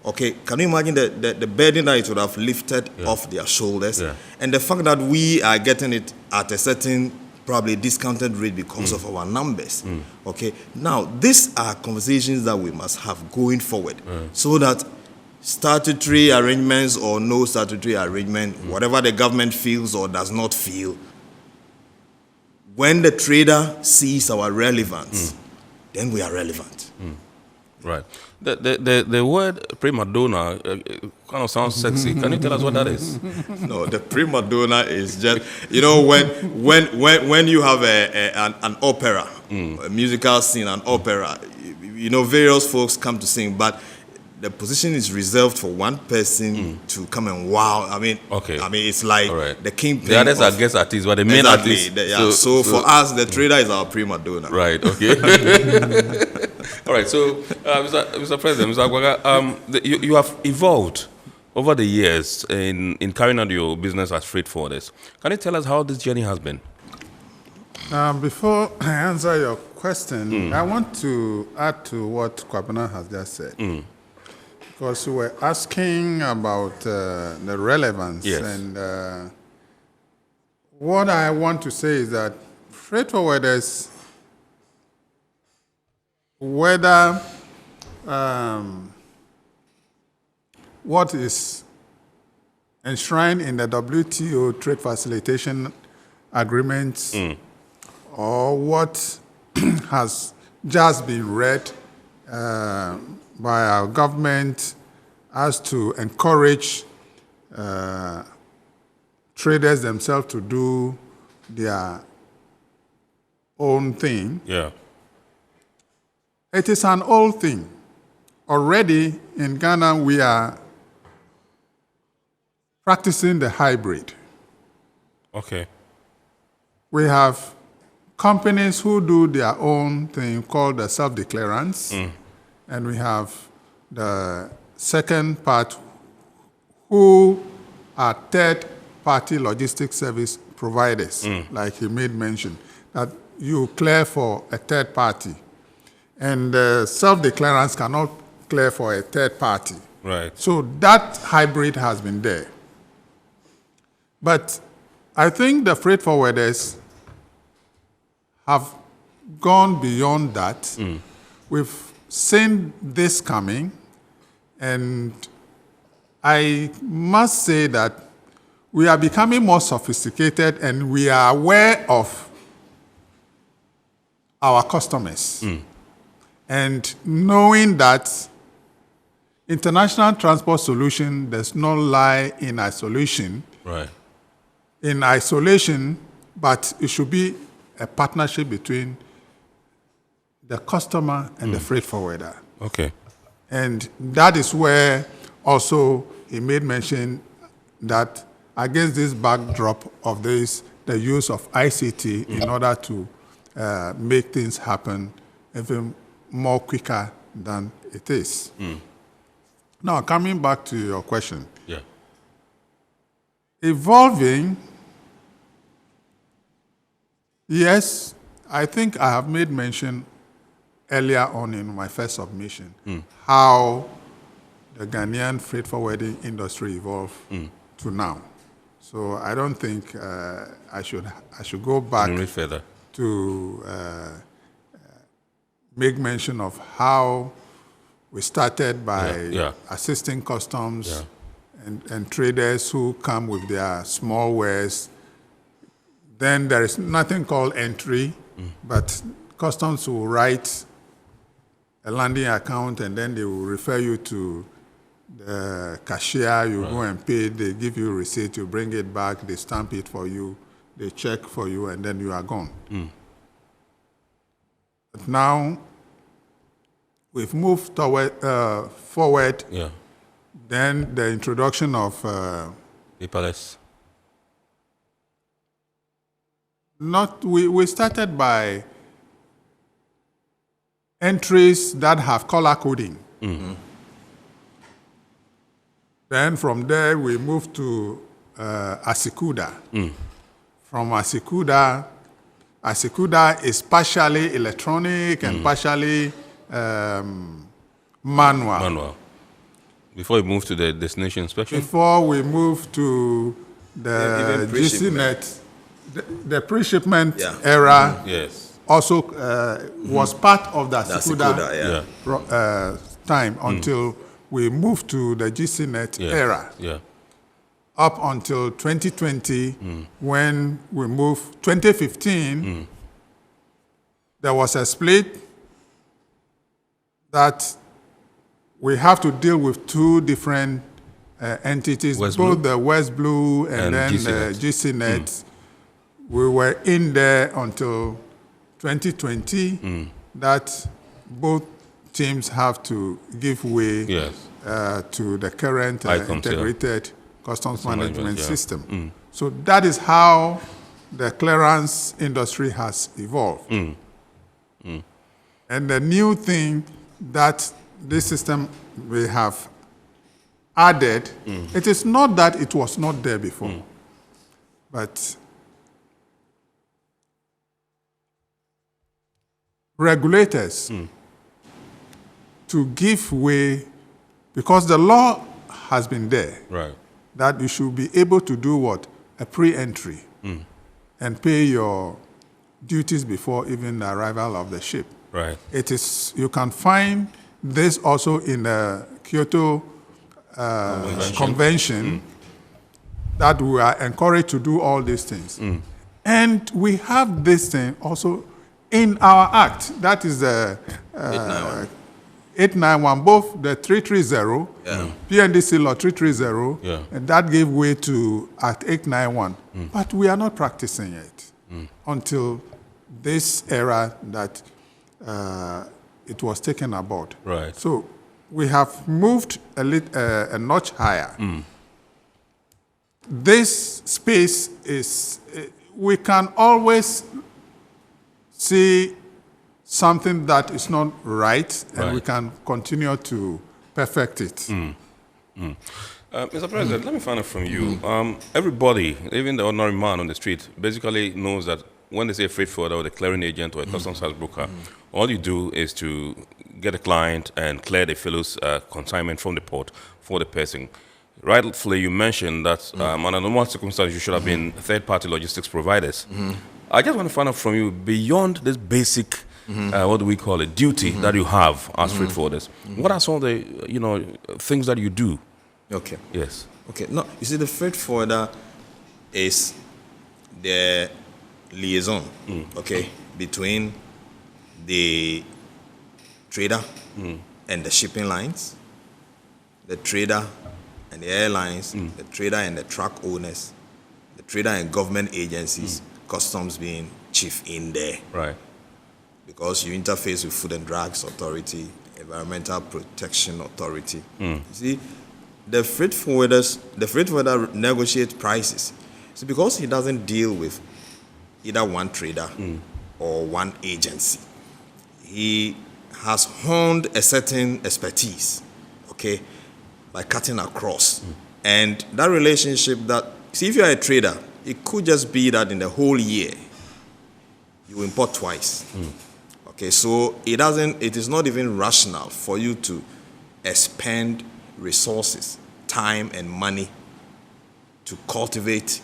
Okay, can you imagine the burden that it would have lifted off their shoulders? And the fact that we are getting it at a certain, probably discounted rate because of our numbers. Okay, now these are conversations that we must have going forward so that statutory arrangements or no statutory arrangement, whatever the government feels or does not feel, when the trader sees our relevance, then we are relevant. Right. The word prima donna kind of sounds sexy. Can you tell us what that is? No, the prima donna is just, when you have an opera, a musical scene, an opera, various folks come to sing, but the position is reserved for one person to come and wow. It's like the kingpin. The others are guest artists, but the main artists. So for us, the trader is our prima donna. Right. Okay. All right. So, Mr. President, Mr. Agwaga, you have evolved over the years in carrying out your business as freight forwarders. Can you tell us how this journey has been? Before I answer your question, I want to add to what Kwabena has just said. Because we were asking about the relevance. Yes. And what I want to say is that freight forwarders, whether what is enshrined in the WTO trade facilitation agreements or what has just been read by our government as to encourage traders themselves to do their own thing. Yeah. It is an old thing. Already in Ghana, we are practicing the hybrid. Okay. We have companies who do their own thing called the self-declarance. And we have the second part who are third-party logistics service providers, like he made mention, that you clear for a third party. And self-declarance cannot clear for a third party. Right. So that hybrid has been there. But I think the freight forwarders have gone beyond that. We've seen this coming, and I must say that we are becoming more sophisticated and we are aware of our customers. And knowing that international transport solution does not lie in isolation. Right. In isolation, but it should be a partnership between the customer and the freight forwarder. Okay. And that is where also he made mention that against this backdrop of this, the use of ICT in order to make things happen even more quicker than it is. Now, coming back to your question. Yeah. Evolving, yes, I think I have made mention earlier on in my first submission how the Ghanaian freight forwarding industry evolved to now. So I don't think I should go back further to make mention of how we started by assisting customs and traders who come with their small wares. Then there is nothing called entry, but customs will write a landing account and then they will refer you to the cashier. You go and pay, they give you a receipt, you bring it back, they stamp it for you, they check for you, and then you are gone. But now we've moved forward. Yeah. Then the introduction of paperless. We started by entries that have color coding. Then from there we moved to Asikuda. From Asikuda is partially electronic and partially manual. Before we move to the destination inspection? Before we move to the GCNet, the pre-shipment era also was part of the Asikuda time until we moved to the GCNet era. Up until 2020, when we moved, 2015, there was a split that we have to deal with two different entities, West both Blue? the West Blue and then GCNet. GCNet. We were in there until 2020. That both teams have to give way to the current integrated customs management system. So that is how the clearance industry has evolved. And the new thing that this system we have added, it is not that it was not there before, but regulators to give way, because the law has been there, that you should be able to do what? A pre-entry and pay your duties before even the arrival of the ship. It is, you can find this also in the Kyoto Convention that we are encouraged to do all these things. And we have this thing also in our act. That is the 891, both the 330, PNDC law 330, and that gave way to Act 891. But we are not practicing it until this era that it was taken aboard. So we have moved a notch higher. This space is, we can always see something that is not right, and we can continue to perfect it. Mr. President, let me find out from you. Everybody, even the ordinary man on the street, basically knows that when they say a freight forwarder or a clearing agent or a customs house broker, all you do is to get a client and clear the fellow's consignment from the port for the person. Rightfully, you mentioned that under normal circumstances, you should have been third-party logistics providers. I just want to find out from you, beyond this basic, what do we call it, duty that you have as freight forwarders, what are some of the, things that you do? Okay. Yes. Okay. No, you see, the freight forwarder is the liaison, okay, between the trader and the shipping lines, the trader and the airlines, the trader and the truck owners, the trader and government agencies, customs being chief in there. Because you interface with Food and Drugs Authority, Environmental Protection Authority. You see, the freight forwarder negotiates prices. So because he doesn't deal with either one trader or one agency, he has honed a certain expertise, okay, by cutting across. And that relationship that, see, if you're a trader, it could just be that in the whole year, you import twice. Okay, so it is not even rational for you to expend resources, time and money to cultivate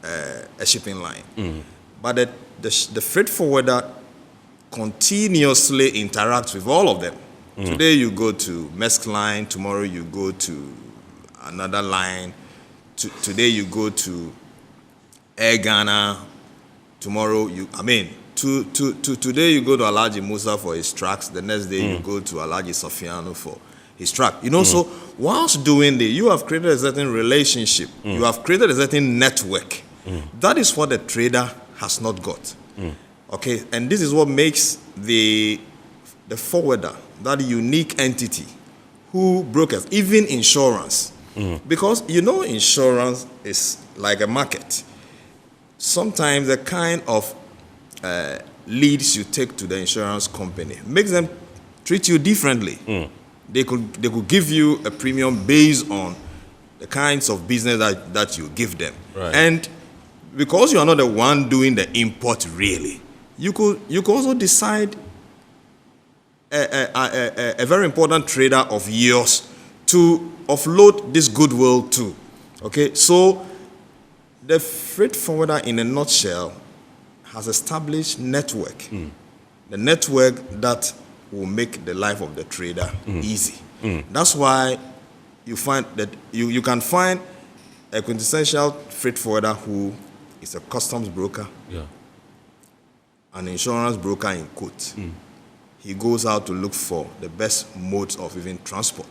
a shipping line. But the freight forwarder continuously interacts with all of them. Today you go to Maersk line, tomorrow you go to another line, today you go to Air Ghana, tomorrow today you go to Alhaji Musa for his trucks, the next day you go to Alhaji Sofiano for his truck. So whilst doing this, you have created a certain relationship, you have created a certain network. That is what the trader has not got. Okay, and this is what makes the forwarder that unique entity who brokers, even insurance. Because insurance is like a market. Sometimes the kind of leads you take to the insurance company makes them treat you differently. They could give you a premium based on the kinds of business that you give them. And because you are not the one doing the import really, you could also decide a very important trader of yours to offload this goodwill to. Okay, so the freight forwarder in a nutshell has established network. The network that will make the life of the trader easy. That's why you find that you can find a quintessential freight forwarder who is a customs broker, an insurance broker in quote. He goes out to look for the best modes of even transport.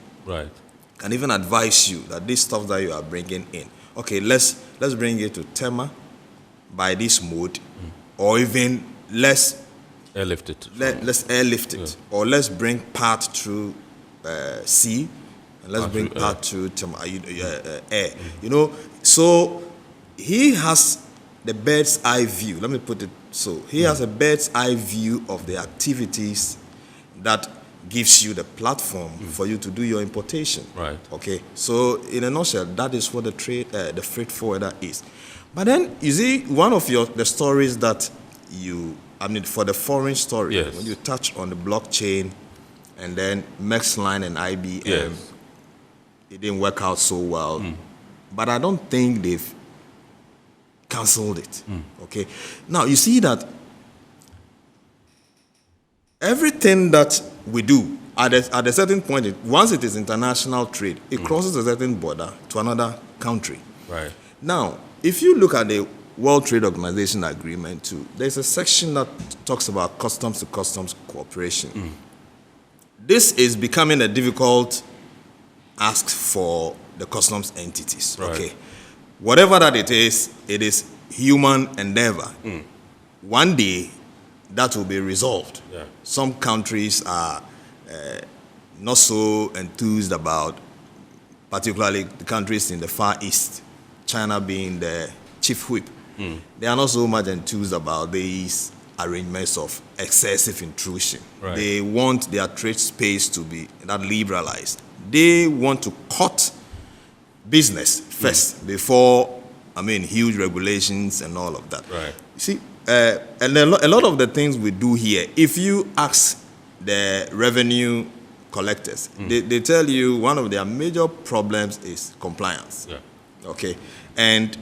can even advise you that this stuff that you are bringing in, okay, let's bring it to Tema by this mode, or even let's airlift it. Let's airlift it, or let's bring part through sea, and let's bring part through air. You know, so he has the bird's eye view. Let me put it so. He has a bird's eye view of the activities that gives you the platform for you to do your importation. Right. Okay. So in a nutshell, that is what the freight forwarder is. But then you see one of the stories that for the foreign story, yes, when you touch on the blockchain, and then Maxline and IBM, yes, it didn't work out so well. But I don't think they've cancelled it. Okay. Now you see that everything that we do at a certain point, once it is international trade, it crosses a certain border to another country. Right. Now, if you look at the World Trade Organization agreement too, there's a section that talks about customs to customs cooperation. This is becoming a difficult ask for the customs entities. Right. Okay. Whatever that it is human endeavor. One day, that will be resolved. Yeah. Some countries are not so enthused about, particularly the countries in the Far East, China being the chief whip. They are not so much enthused about these arrangements of excessive intrusion. Right. They want their trade space to be that liberalized. They want to cut business first before, huge regulations and all of that. Right. You see, and a lot of the things we do here, if you ask the revenue collectors, they tell you one of their major problems is compliance. Yeah. Okay, and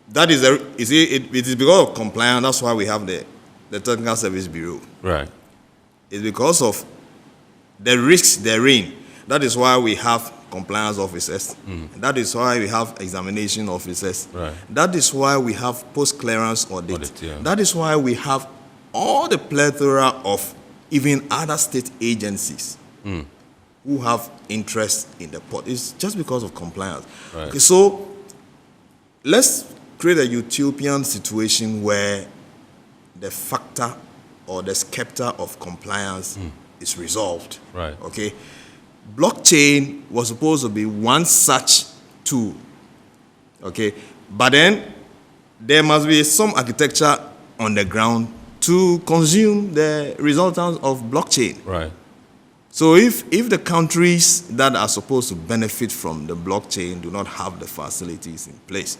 that is it is because of compliance. That's why we have the Technical Service Bureau. Right. It's because of the risks therein. That is why we have compliance officers. That is why we have examination officers. Right. That is why we have post-clearance audit. Yeah. That is why we have all the plethora of even other state agencies who have interest in the port. It's just because of compliance. Right. Okay, so let's create a utopian situation where the factor or the scepter of compliance is resolved. Right. Okay. Blockchain was supposed to be one such tool. Okay. But then there must be some architecture on the ground to consume the resultants of blockchain. Right. So if the countries that are supposed to benefit from the blockchain do not have the facilities in place,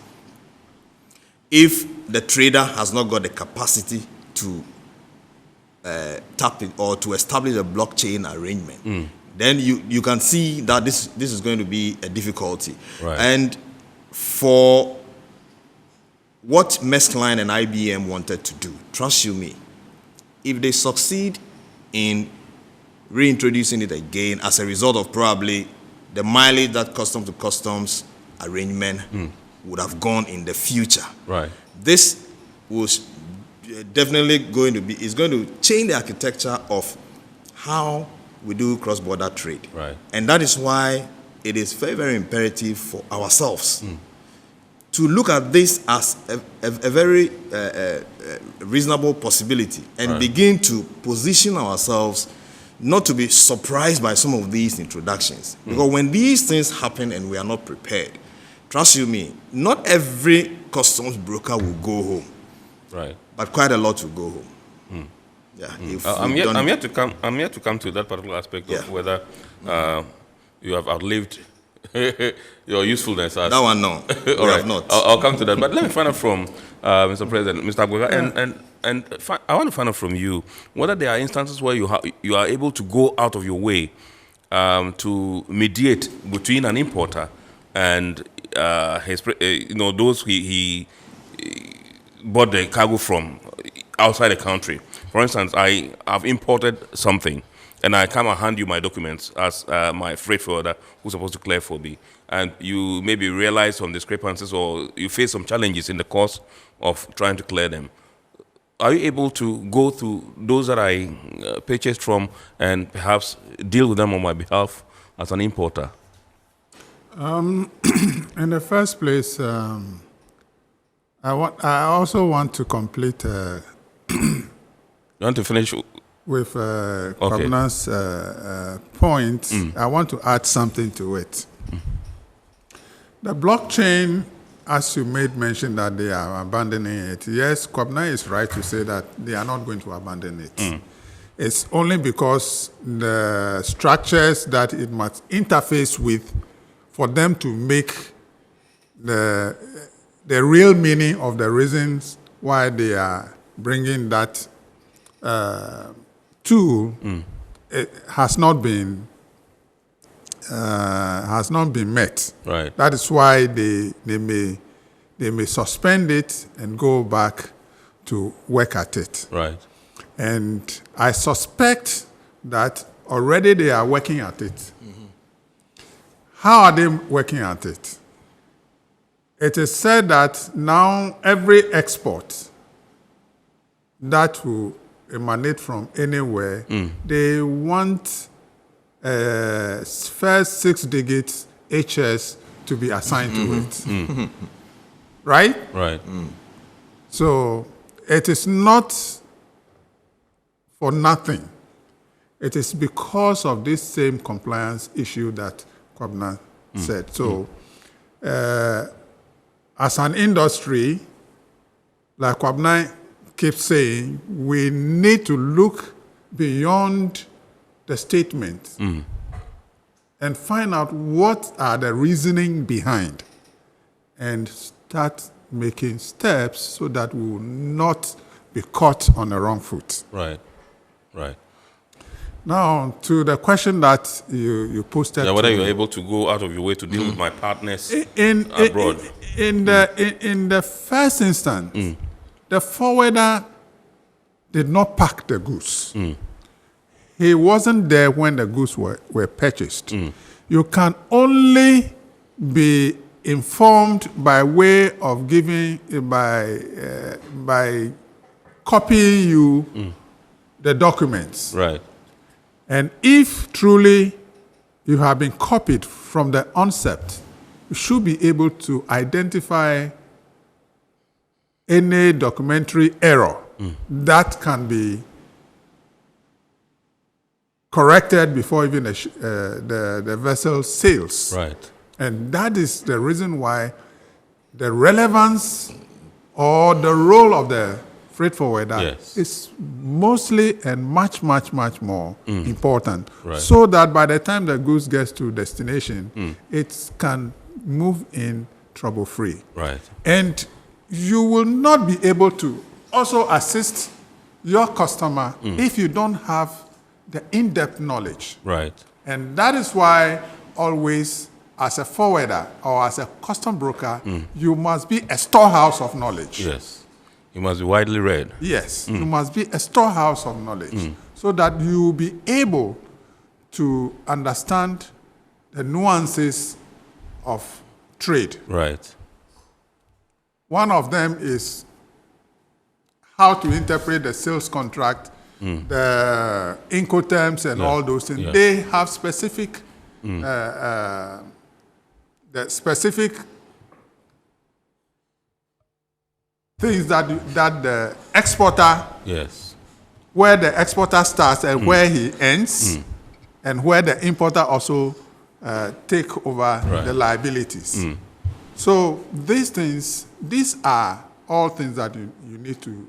if the trader has not got the capacity to tap it or to establish a blockchain arrangement, then you can see that this is going to be a difficulty. Right. And for what Maxline and IBM wanted to do, trust you me, if they succeed in reintroducing it again as a result of probably the mileage that customs to customs arrangement would have gone in the future. Right. This was definitely going to change the architecture of how we do cross-border trade. Right. And that is why it is very, very imperative for ourselves to look at this as a very reasonable possibility and begin to position ourselves not to be surprised by some of these introductions. Because when these things happen and we are not prepared, trust you me, not every customs broker will go home. Right. But quite a lot will go home. Yeah. I'm yet to come to that particular aspect of whether you have outlived your usefulness. That one, no. All right. Have not. I'll come to that. But let me find out from Mr. President, Mr. Agwega, and I want to find out from you whether there are instances where you are able to go out of your way to mediate between an importer and those he bought the cargo from outside the country. For instance, I have imported something, and I come and hand you my documents as my freight forwarder who's supposed to clear for me. And you maybe realize some discrepancies or you face some challenges in the course of trying to clear them. Are you able to go to those that I purchased from and perhaps deal with them on my behalf as an importer? In the first place, I also want to complete. You want to finish with Kwabna's point? I want to add something to it. The blockchain, as you made mention that they are abandoning it. Yes, Kwabna is right to say that they are not going to abandon it. It's only because the structures that it must interface with for them to make the real meaning of the reasons why they are bringing that tool it has not been met. Right. That is why they may suspend it and go back to work at it. Right. And I suspect that already they are working at it. How are they working at it? It is said that now every export that will emanate from anywhere, they want first 6 digits HS to be assigned to it. Right? Right. So it is not for nothing. It is because of this same compliance issue that Kwabna said. So as an industry, like Kwabna keeps saying, we need to look beyond the statement and find out what are the reasoning behind and start making steps so that we will not be caught on the wrong foot. Right. Right. Now, to the question that you posted. Yeah, whether you're able to go out of your way to deal with my partners abroad. In the first instance, the forwarder did not pack the goods. He wasn't there when the goods were purchased. You can only be informed by way of giving, by copying you the documents. Right. And if truly you have been copied from the onset, you should be able to identify any documentary error that can be corrected before even the vessel sails. Right. And that is the reason why the relevance or the role of the freight forwarder is mostly and much more important, so that by the time the goods gets to destination, it can move in trouble-free. Right. And you will not be able to also assist your customer if you don't have the in-depth knowledge. Right. And that is why always, as a forwarder or as a custom broker, you must be a storehouse of knowledge. Yes. You must be widely read. Yes, you must be a storehouse of knowledge so that you will be able to understand the nuances of trade. Right. One of them is how to interpret the sales contract, the Incoterms and all those things. They have specific, the specific things that the exporter, where the exporter starts and where he ends, and where the importer also take over the liabilities. So these things, these are all things that you need to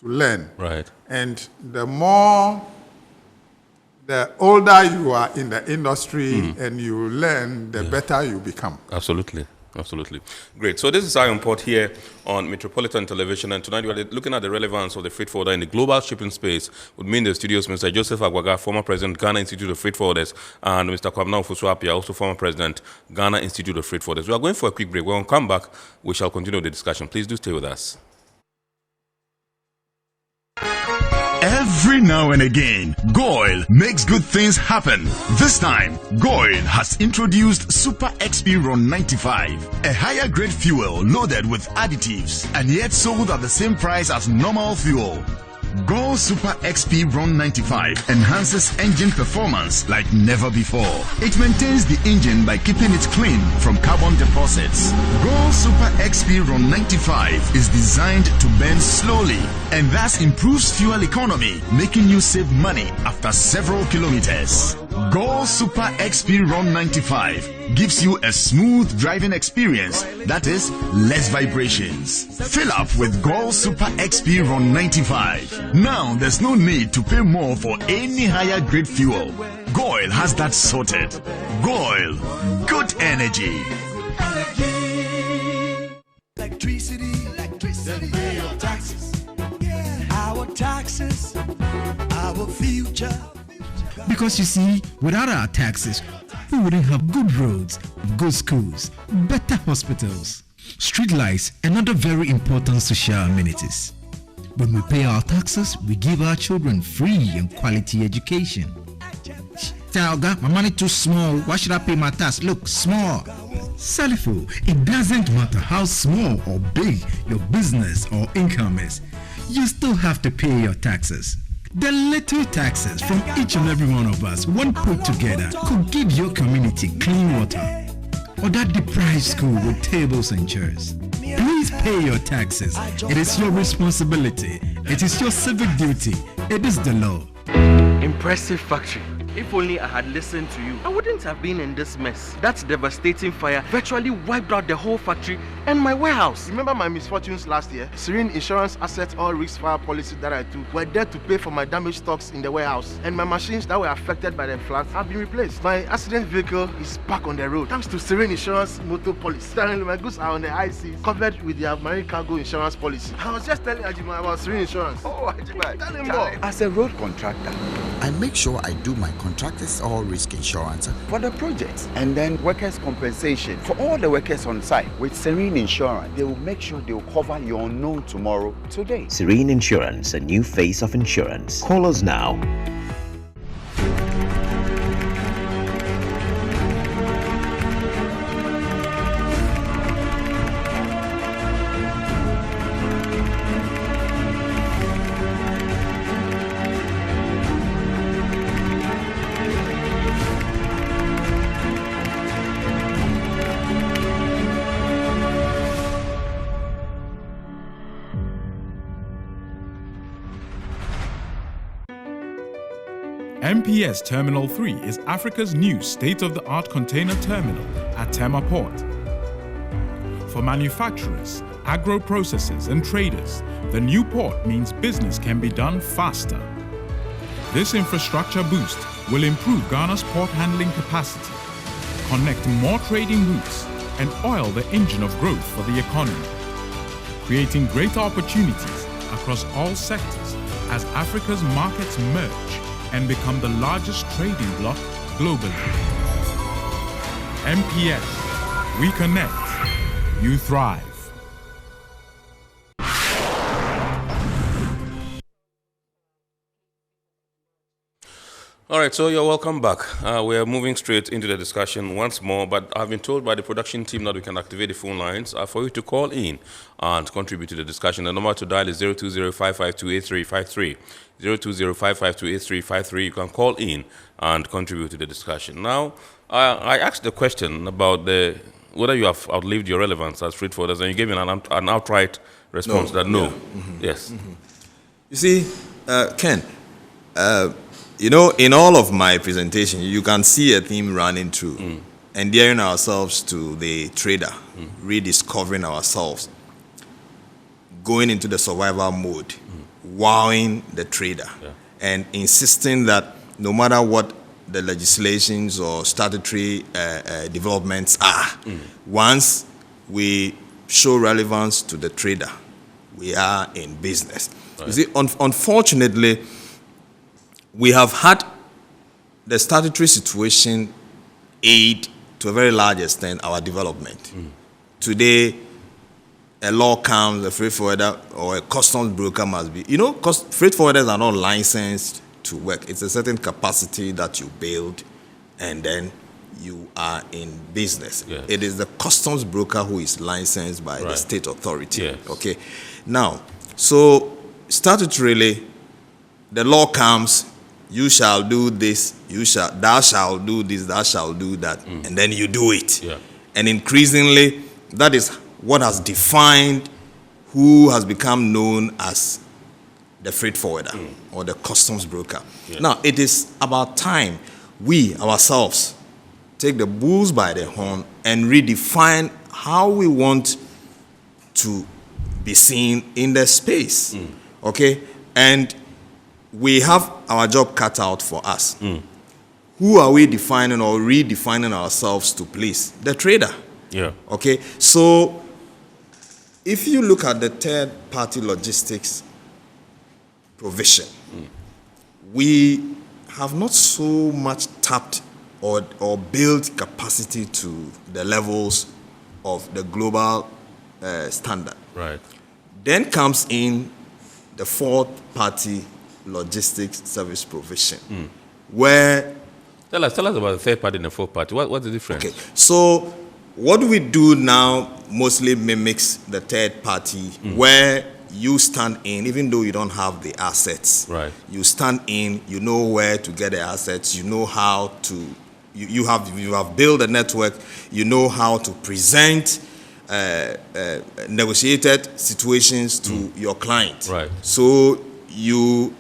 learn. Right. And the older you are in the industry and you learn, the better you become. Absolutely. Absolutely. Great. So this is our report here on Metropolitan Television, and tonight we are looking at the relevance of the freight forwarder in the global shipping space. With me in the studios, Mr. Joseph Agwaga, former president, Ghana Institute of Freight Forwarders, and Mr. Kwabna Ofosu-Appiah, also former president, Ghana Institute of Freight Forwarders. We are going for a quick break. When we come back, we shall continue the discussion. Please do stay with us. Every now and again, Goil makes good things happen. This time, Goil has introduced Super XP Ron 95, a higher grade fuel loaded with additives and yet sold at the same price as normal fuel. Gold Super XP Run 95 enhances engine performance like never before. It maintains the engine by keeping it clean from carbon deposits. Gold Super XP Run 95 is designed to burn slowly and thus improves fuel economy, making you save money after several kilometers. Gold Super XP Run 95 gives you a smooth driving experience, that is, less vibrations. Fill up with Gold Super XP Run 95. Now there's no need to pay more for any higher grade fuel. Goil has that sorted. Goil, good energy. Electricity, then pay your taxes. Our taxes, our future. Because you see, without our taxes, we wouldn't have good roads, good schools, better hospitals, street lights, and other very important social amenities. When we pay our taxes, we give our children free and quality education. Talga, my money too small. Why should I pay my tax? Look, small. Salifo, it doesn't matter how small or big your business or income is, you still have to pay your taxes. The little taxes from each and every one of us, when put together, could give your community clean water or that deprived school with tables and chairs. Please pay your taxes. It is your responsibility. It is your civic duty. It is the law. Impressive factory. If only I had listened to you, I wouldn't have been in this mess. That devastating fire virtually wiped out the whole factory and my warehouse. Remember my misfortunes last year? Serene Insurance Asset All Risk Fire policy that I took were there to pay for my damaged stocks in the warehouse, and my machines that were affected by the floods have been replaced. My accident vehicle is back on the road thanks to Serene Insurance motor policy. Currently, my goods are on the high seas, covered with their marine cargo insurance policy. I was just telling Ajima about Serene Insurance. Oh, Ajima, tell him more. As a road contractor, I make sure I do my contractors all risk insurance for the projects and then workers' compensation for all the workers on site. With Serene Insurance, they will make sure they will cover your unknown tomorrow today. Serene Insurance, a new face of insurance. Call us now. MPS Terminal 3 is Africa's new state-of-the-art container terminal at Tema Port. For manufacturers, agro-processors and traders, the new port means business can be done faster. This infrastructure boost will improve Ghana's port handling capacity, connect more trading routes, and oil the engine of growth for the economy, creating greater opportunities across all sectors as Africa's markets merge and become the largest trading bloc globally. MPS, we connect, you thrive. All right, so you're welcome back. We are moving straight into the discussion once more, but I've been told by the production team that we can activate the phone lines for you to call in and contribute to the discussion. The number to dial is 020-552-8353. 020-552-8353. You can call in and contribute to the discussion. Now, I asked the question about whether you have outlived your relevance as freight forwarders, and you gave me an outright response that no. Yeah. Mm-hmm. Yes. Mm-hmm. You see, Ken, you know, in all of my presentation, you can see a theme running through, endearing ourselves to the trader, rediscovering ourselves, going into the survival mode, wowing the trader, and insisting that no matter what the legislations or statutory developments are, once we show relevance to the trader, we are in business. Right. You see, unfortunately, we have had the statutory situation aid to a very large extent our development. Today, a law comes, a freight forwarder or a customs broker must be, freight forwarders are not licensed to work. It's a certain capacity that you build and then you are in business. Yes. It is the customs broker who is licensed by the state authority. Yes. Okay. Now, so statutorily, the law comes, you shall do this, thou shalt do this, thou shalt do that, and then you do it. Yeah. And increasingly, that is what has defined who has become known as the freight forwarder or the customs broker. Yeah. Now, it is about time we ourselves take the bulls by the horn and redefine how we want to be seen in the space. Okay? And we have our job cut out for us. Who are we defining or redefining ourselves to please? The trader. Yeah. Okay? So, if you look at the third-party logistics provision, we have not so much tapped or built capacity to the levels of the global standard. Right. Then comes in the fourth-party logistics service provision, where... Tell us about the third party and the fourth party. What's the difference? Okay, so what we do now mostly mimics the third party, where you stand in, even though you don't have the assets. Right. You stand in, you know where to get the assets, you know how to, you have built a network, you know how to present negotiated situations to your client. Right. So you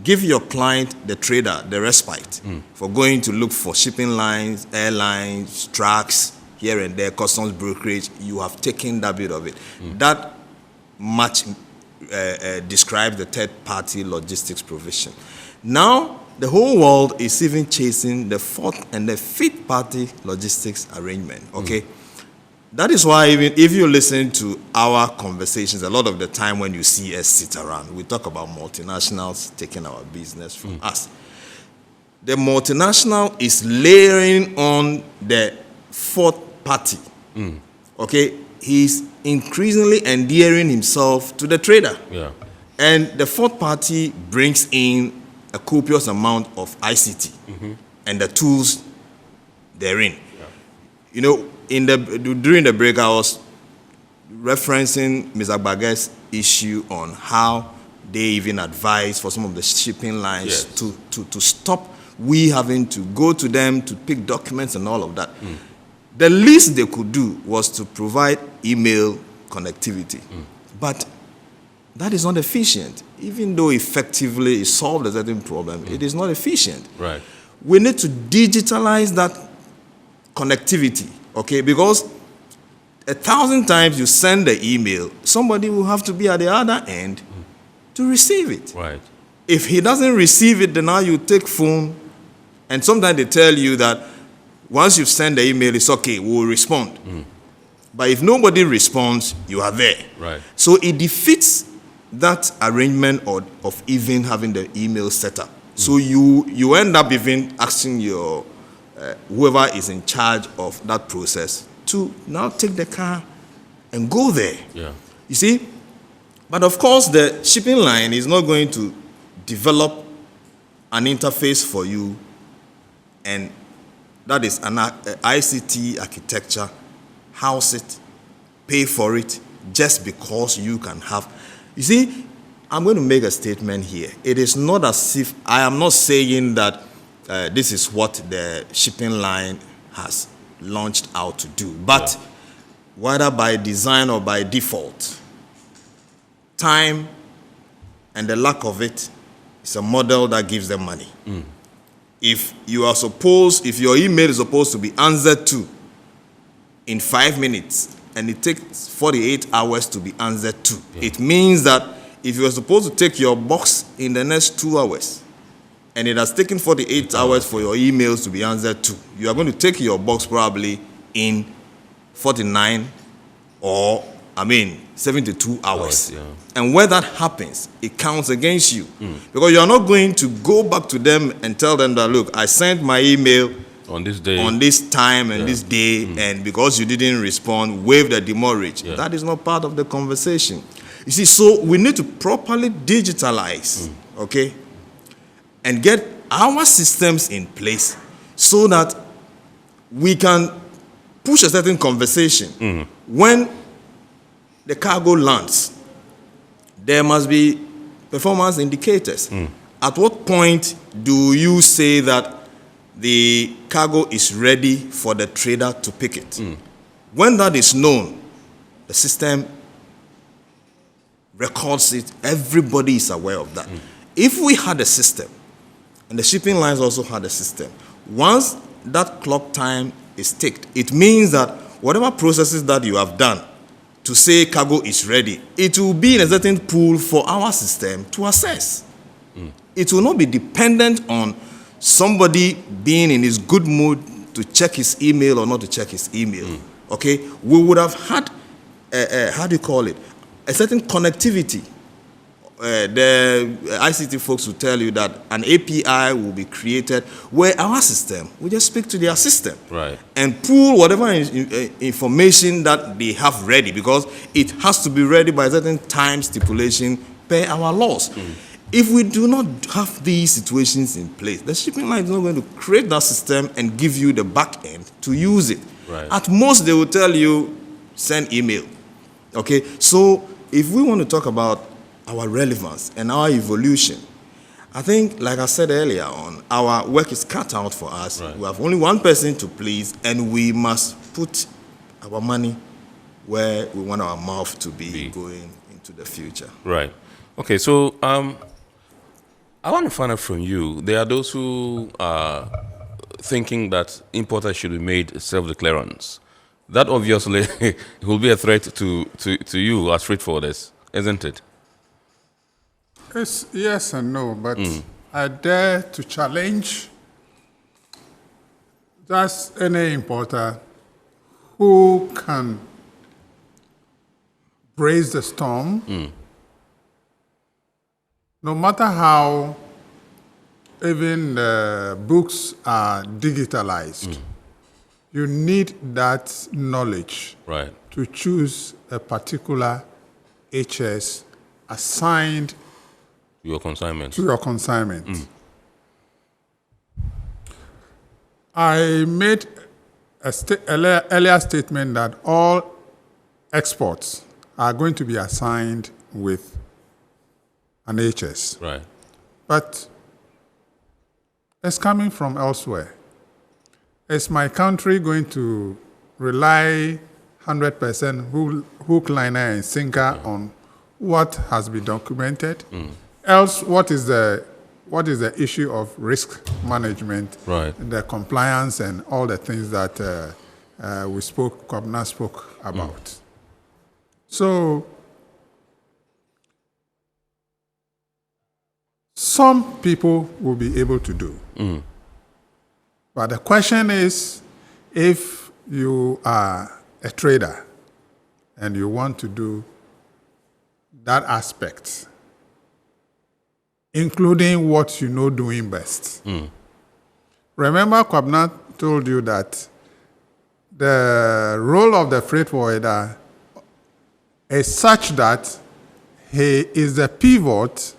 give your client, the trader, the respite for going to look for shipping lines, airlines, trucks, here and there, customs brokerage. You have taken that bit of it. That much describes the third-party logistics provision. Now, the whole world is even chasing the fourth and the fifth-party logistics arrangement, okay? That is why even if you listen to our conversations, a lot of the time when you see us sit around, we talk about multinationals taking our business from us. The multinational is layering on the fourth party. Okay? He's increasingly endearing himself to the trader. Yeah. And the fourth party brings in a copious amount of ICT and the tools therein. Yeah. You know, during the break, I was referencing Mr. Bagger's issue on how they even advise for some of the shipping lines to stop we having to go to them to pick documents and all of that. The least they could do was to provide email connectivity. But that is not efficient. Even though effectively it solved a certain problem, it is not efficient. Right. We need to digitalize that connectivity, okay? Because 1,000 times you send the email, somebody will have to be at the other end to receive it. Right. If he doesn't receive it, then now you take phone, and sometimes they tell you that once you've sent the email, it's okay, we'll respond. But if nobody responds, you are there. Right. So it defeats that arrangement of even having the email set up. So you end up even asking your whoever is in charge of that process to now take the car and go there. Yeah. You see? But of course, the shipping line is not going to develop an interface for you, and that is an ICT architecture, house it, pay for it, just because you can have. You see, I'm going to make a statement here. It is not as if, I am not saying that this is what the shipping line has launched out to do. But whether by design or by default, time and the lack of it is a model that gives them money. If your email is supposed to be answered to in 5 minutes and it takes 48 hours to be answered to, it means that if you are supposed to take your box in the next 2 hours, and it has taken 48 hours for your emails to be answered to, you are going to take your box probably in 49 or, 72 hours. And where that happens, it counts against you. Because you are not going to go back to them and tell them that, look, I sent my email on this day, on this time and this day, and because you didn't respond, waive the demurrage. That is not part of the conversation. You see, so we need to properly digitalize, okay, and get our systems in place so that we can push a certain conversation. When the cargo lands, there must be performance indicators. at what point do you say that the cargo is ready for the trader to pick it? When that is known, the system records it. Everybody is aware of that. If we had a system, and the shipping lines also had a system, once that clock time is ticked, it means that whatever processes that you have done to say cargo is ready, it will be in a certain pool for our system to assess. It will not be dependent on somebody being in his good mood to check his email or not to check his email. Okay? We would have had, how do you call it, a certain connectivity. The ICT folks will tell you that an API will be created where our system will just speak to their system and pull whatever information that they have ready, because it has to be ready by a certain time stipulation per our laws. If we do not have these situations in place, the shipping line is not going to create that system and give you the back end to use it. At most, they will tell you, send email. Okay, so if we want to talk about our relevance and our evolution, I think, like I said earlier on, our work is cut out for us. We have only one person to please, and we must put our money where we want our mouth to be going into the future. Right. Okay, so I want to find out from you. There are those who are thinking that importers should be made self-declarants. That obviously will be a threat to you as freight forwarders, isn't it? It's yes and no, but I dare to challenge just any importer who can brave the storm, no matter how even the books are digitalized. You need that knowledge to choose a particular HS assigned to your consignment. I made a earlier statement that all exports are going to be assigned with an HS. But it's coming from elsewhere. Is my country going to rely 100% hook, liner, and sinker on what has been documented? Else, what is the issue of risk management, the compliance, and all the things that Kwabena spoke about? So, some people will be able to do. But the question is, if you are a trader and you want to do that aspect, including what you know doing best. Remember, Kwabena told you that the role of the freight forwarder is such that he is the pivot,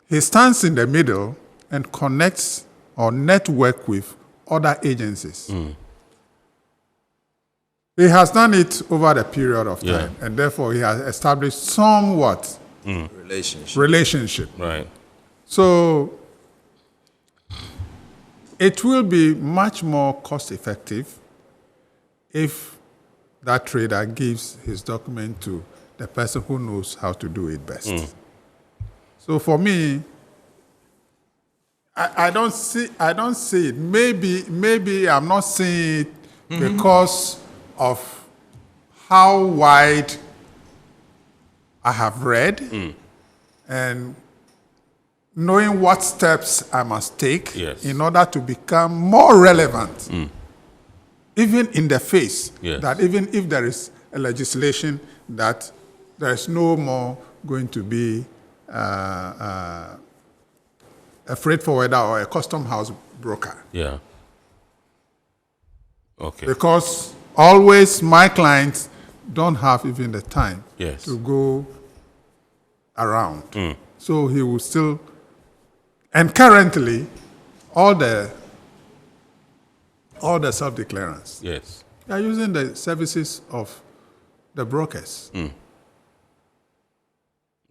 he stands in the middle and connects or network with other agencies. He has done it over the period of time, and therefore he has established somewhat relationship. So it will be much more cost effective if that trader gives his document to the person who knows how to do it best. So for me, I don't see it. Maybe I'm not seeing it because of how wide I have read and knowing what steps I must take in order to become more relevant, even in the face that even if there is a legislation that there is no more going to be a freight forwarder or a custom house broker. Because always my clients don't have even the time to go around. So he will still, and currently, all the self-declarants, they are using the services of the brokers.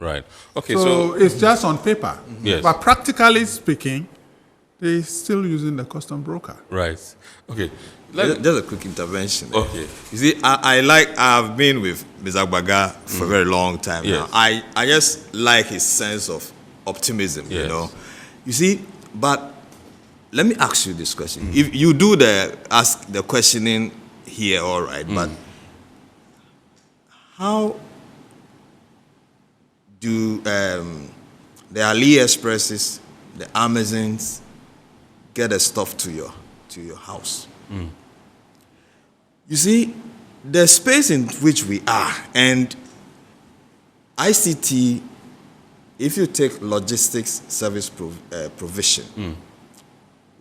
Right. Okay, so it's just on paper. Yes. But practically speaking, they're still using the custom broker. Right. Okay. Just a quick intervention. Okay. You see, I've been with Mr. Agbaga for a very long time now. I just like his sense of optimism, you know. You see, but let me ask you this question. If you do ask the questioning here, all right, but how do the AliExpresses, the Amazons get the stuff to your house? You see, the space in which we are, and ICT, if you take logistics service provision,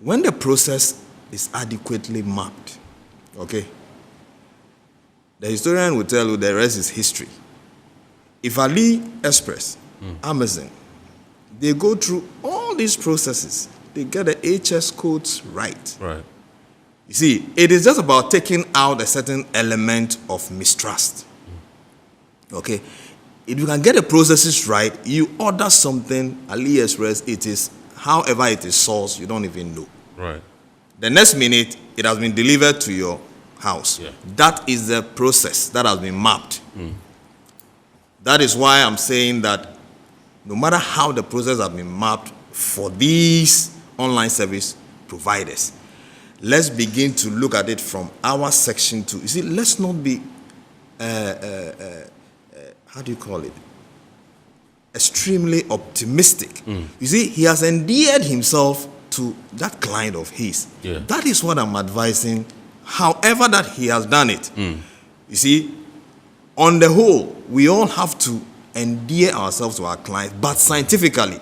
when the process is adequately mapped, okay, the historian will tell you the rest is history. If AliExpress, Amazon, they go through all these processes, they get the HS codes right. Right. You see, it is just about taking out a certain element of mistrust. Okay? If you can get the processes right, you order something, AliExpress, it is, however it is sourced, you don't even know. Right. The next minute, it has been delivered to your house. Yeah. That is the process that has been mapped. That is why I'm saying that no matter how the process has been mapped for these online service providers, let's begin to look at it from our section too. You see, let's not be, how do you call it? Extremely optimistic. You see, he has endeared himself to that client of his. Yeah. That is what I'm advising, however that he has done it. You see, on the whole, we all have to endear ourselves to our clients, but scientifically,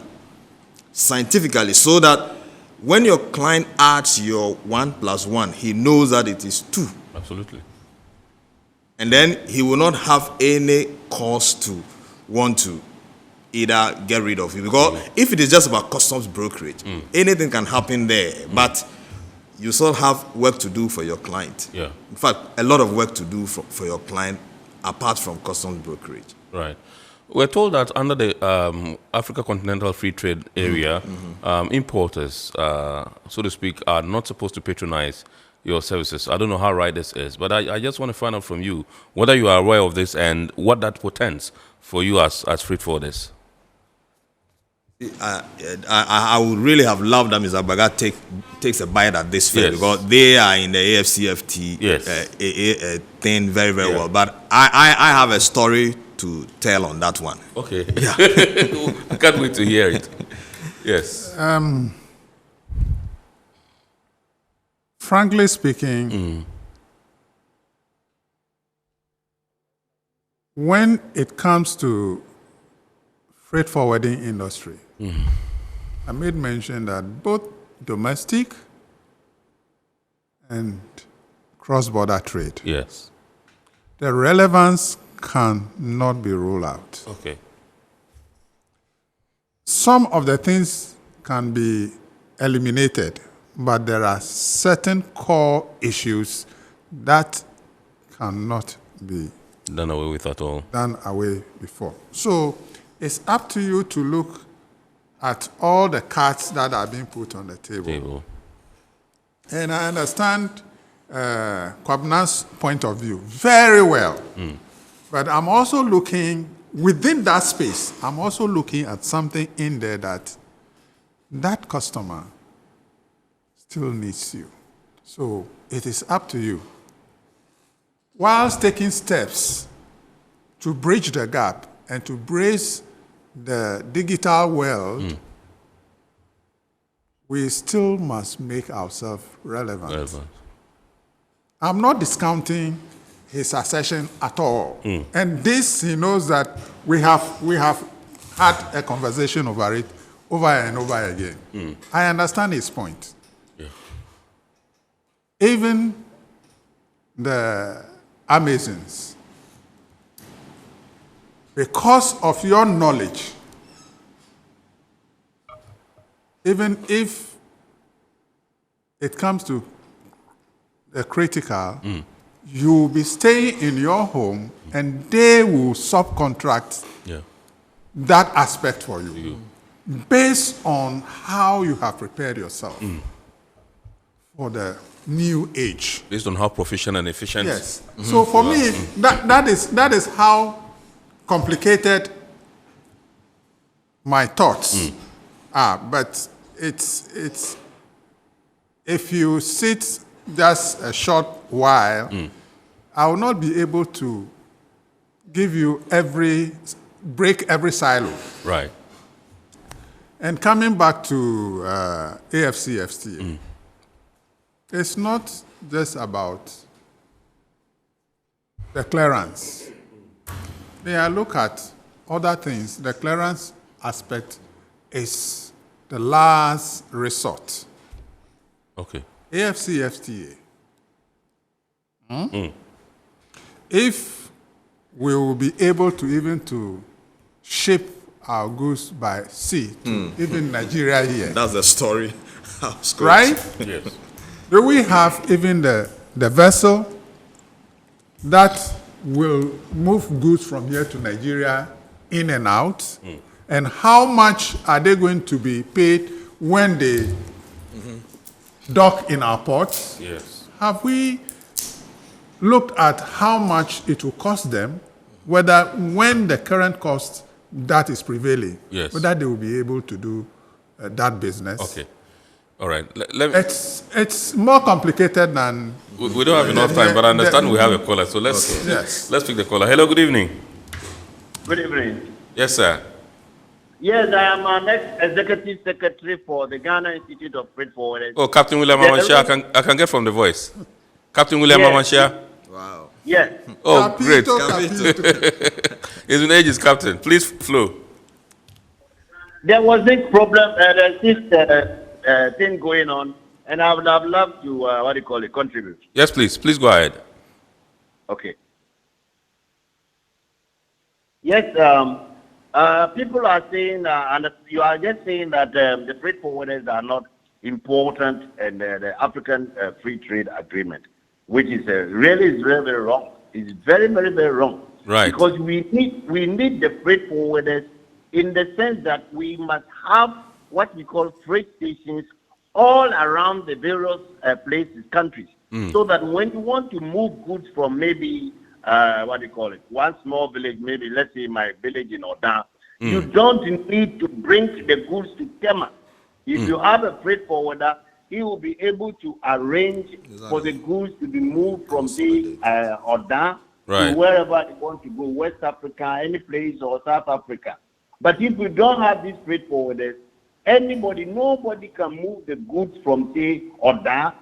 so that when your client adds your 1 + 1, he knows that it is 2. Absolutely. And then he will not have any cause to want to either get rid of it. Because if it is just about customs brokerage, anything can happen there. But you still have work to do for your client. Yeah. In fact, a lot of work to do for your client apart from customs brokerage. Right. We're told that under the Africa Continental Free Trade Area, importers, so to speak, are not supposed to patronize your services. I don't know how right this is, but I just want to find out from you whether you are aware of this and what that portends for you as freight forwarders. I would really have loved that Mr. Agbaga takes a bite at this field, because they are in the AFCFT thing very, very well. But I have a story to tell on that one. Okay. Yeah. I can't wait to hear it. Yes. Frankly speaking, when it comes to freight forwarding industry, I made mention that both domestic and cross-border trade, yes, the relevance cannot be ruled out. Okay. Some of the things can be eliminated, but there are certain core issues that cannot be done away with at all. Done away before. So it's up to you to look at all the cards that are being put on the table. And I understand Kwabna's point of view very well. But I'm also looking, within that space, I'm also looking at something in there that customer still needs you. So it is up to you. Whilst taking steps to bridge the gap and to brace the digital world, we still must make ourselves relevant. I'm not discounting his assertion at all. And this, he knows that we have had a conversation over it over and over again. I understand his point. Even the Amazons, because of your knowledge, even if it comes to the critical, you will be staying in your home and they will subcontract that aspect for you based on how you have prepared yourself for the new age. Based on how proficient and efficient. Yes. So for me, that is how complicated my thoughts are. But it's if you sit just a short while, I will not be able to give you break every silo. Right. And coming back to AFCFTA, it's not just about the clearance. May I look at other things? The clearance aspect is the last resort. Okay. AFCFTA. If we will be able to even to ship our goods by sea to even Nigeria here. That's the story. Right? Yes. Do we have even the vessel that will move goods from here to Nigeria in and out? And how much are they going to be paid when they dock in our ports? Yes. Have we looked at how much it will cost them, whether when the current cost that is prevailing, whether they will be able to do that business? Okay. All right. It's more complicated than... We don't have enough time, but I understand we have a caller. So let's pick the caller. Hello, good evening. Good evening. Yes, sir. Yes, I am an ex-executive secretary for the Ghana Institute of Freight Forwarders. Oh, Captain William Amanshia, I can get from the voice. Captain William Amanshia. Wow. Yes. Oh, great. Capito. It's been ages, Captain. Please flow. There was this problem, there's this thing going on, and I would have loved to, contribute. Yes, please. Please go ahead. Okay. Yes, people are saying, and you are just saying that the freight forwarders are not important in the African Free Trade Agreement, which is really very, very wrong. It's very, very, very wrong. Right. Because we need the freight forwarders in the sense that we must have what we call freight stations all around the various places, countries, so that when you want to move goods from maybe one small village, maybe let's say my village in Odan, you don't need to bring the goods to Tema. If you have a freight forwarder, he will be able to arrange for the goods to be moved from the Odan to wherever you want to go, West Africa, any place, or South Africa. But if we don't have these freight forwarders, nobody can move the goods from, say, Odan,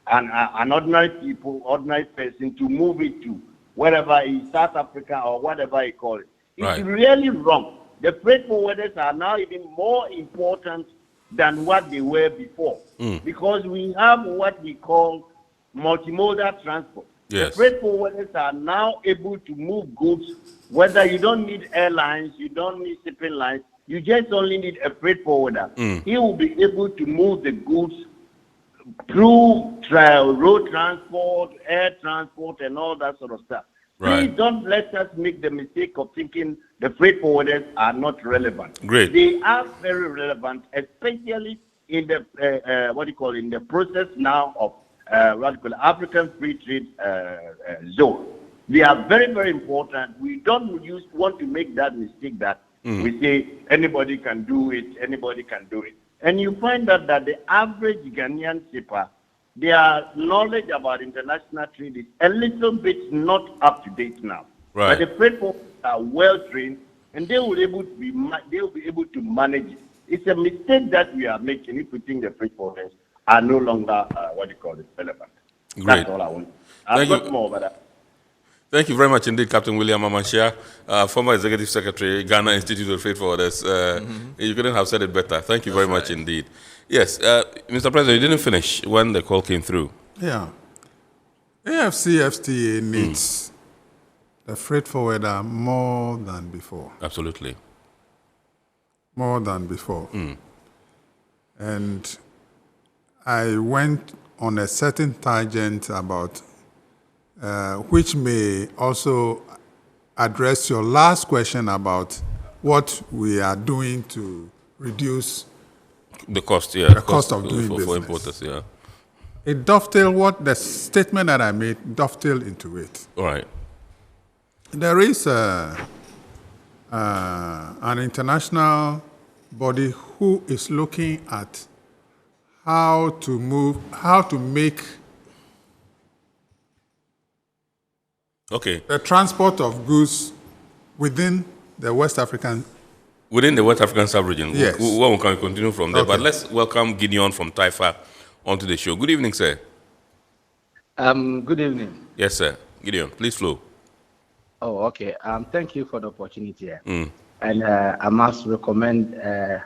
and an ordinary person to move it to wherever in South Africa or whatever you call it. It's really wrong. The freight forwarders are now even more important than what they were before, because we have what we call multimodal transport. Yes. The freight forwarders are now able to move goods, whether you don't need airlines, you don't need shipping lines, you just only need a freight forwarder. He will be able to move the goods through road transport, air transport, and all that sort of stuff. Please don't let us make the mistake of thinking the freight forwarders are not relevant. Great. They are very relevant, especially in the in the process now of African Free Trade Zone. They are very, very important. We don't want to make that mistake that we say anybody can do it, anybody can do it. And you find out that the average Ghanaian shipper, their knowledge about international trade is a little bit not up to date now. Right. But the freight forwarders are well trained, and they will be able to manage it. It's a mistake that we are making if we think the freight forwarders are no longer relevant. Great. That's all I want. I've got more, but thank you very much indeed, Captain William Amanshia, former Executive Secretary, Ghana Institute of Freight Forwarders. You couldn't have said it better. Thank you very much indeed. Yes, Mr. President, you didn't finish when the call came through. Yeah. AFCFTA needs the freight forwarder more than before. Absolutely. More than before. And I went on a certain tangent about which may also address your last question about what we are doing to reduce the cost, the cost of doing business. For importers, yeah. It dovetailed what the statement that I made dovetailed into it. All right. There is an international body who is looking at how to make the transport of goods within the West African sub-region. Yes. We can continue from there. Okay. But let's welcome Gideon from Taifa onto the show. Good evening, sir. Good evening. Yes, sir. Gideon, please flow. Oh, okay. Thank you for the opportunity. And I must recommend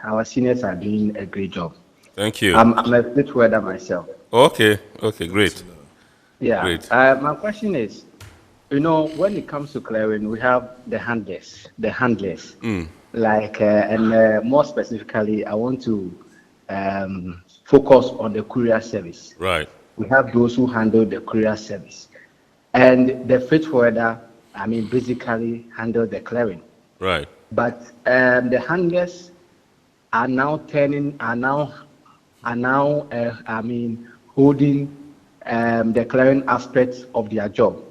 our seniors are doing a great job. Thank you. I'm a fleet weather myself. Okay, great. Yeah. Great. My question is, when it comes to clearing, we have the handlers. Like, and more specifically, I want to focus on the courier service. Right. We have those who handle the courier service. And the freight forwarder, basically handle the clearing. Right. But the handlers are now holding the clearing aspects of their job.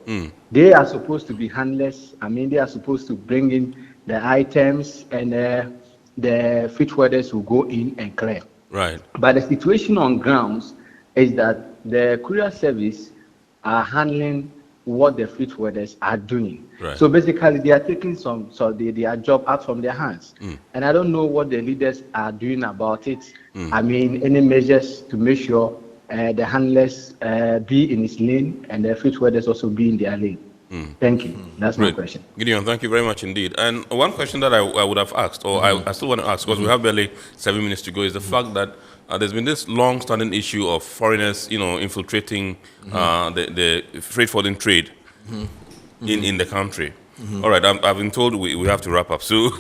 They are supposed to be handlers. They are supposed to bring in the items, and the freight forwarders will go in and clear. Right. But the situation on grounds is that the courier service are handling what the freight forwarders are doing. Right. So basically, they are taking their job out from their hands. And I don't know what the leaders are doing about it. Any measures to make sure the handlers be in his lane and the freight forwarders also be in their lane. Thank you. That's my question. Gideon, thank you very much indeed. And one question that I would have asked, or I still want to ask, because we have barely 7 minutes to go, is the fact that there's been this long-standing issue of foreigners, infiltrating the freight forwarding trade in the country. All right, I've been told we have to wrap up, so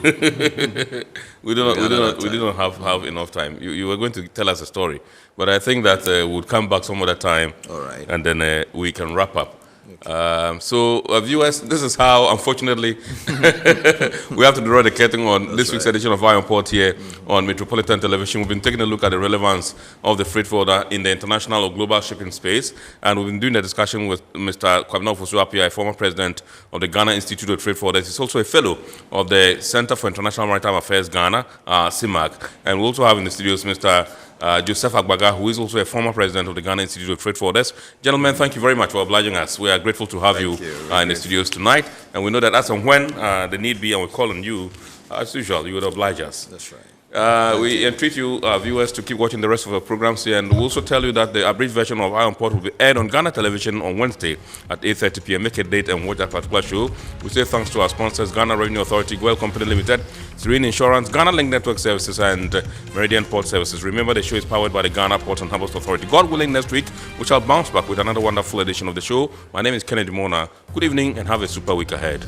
we don't have enough time. You were going to tell us a story, but I think that we'll come back some other time. All right, and then we can wrap up. So viewers, this is how, unfortunately, we have to draw the curtain on this week's edition of Eye on Port here on Metropolitan Television. We've been taking a look at the relevance of the freight forwarder in the international or global shipping space, and we've been doing a discussion with Mr. Kwabena Ofosu-Appiah, a former president of the Ghana Institute of Trade Forwarders. He's also a fellow of the Center for International Maritime Affairs Ghana, CIMAG, and we also have in the studios Mr. Joseph Agbaga, who is also a former president of the Ghana Institute of Trade Forwarders. Gentlemen, thank you very much for obliging us. We are grateful to have you in the studios tonight, and we know that as and when the need be, and we call on you, as usual, you would oblige us. That's right. We entreat you, viewers, to keep watching the rest of our programs here, and we'll also tell you that the abridged version of Eye on Port will be aired on Ghana Television on Wednesday at 8:30 p.m. Make a date and watch that particular show. We say thanks to our sponsors, Ghana Revenue Authority, Goel Company Limited, Serene Insurance, Ghana Link Network Services, and Meridian Port Services. Remember, the show is powered by the Ghana Port and Harbours Authority. God willing, next week, we shall bounce back with another wonderful edition of the show. My name is Kennedy Mona. Good evening and have a super week ahead.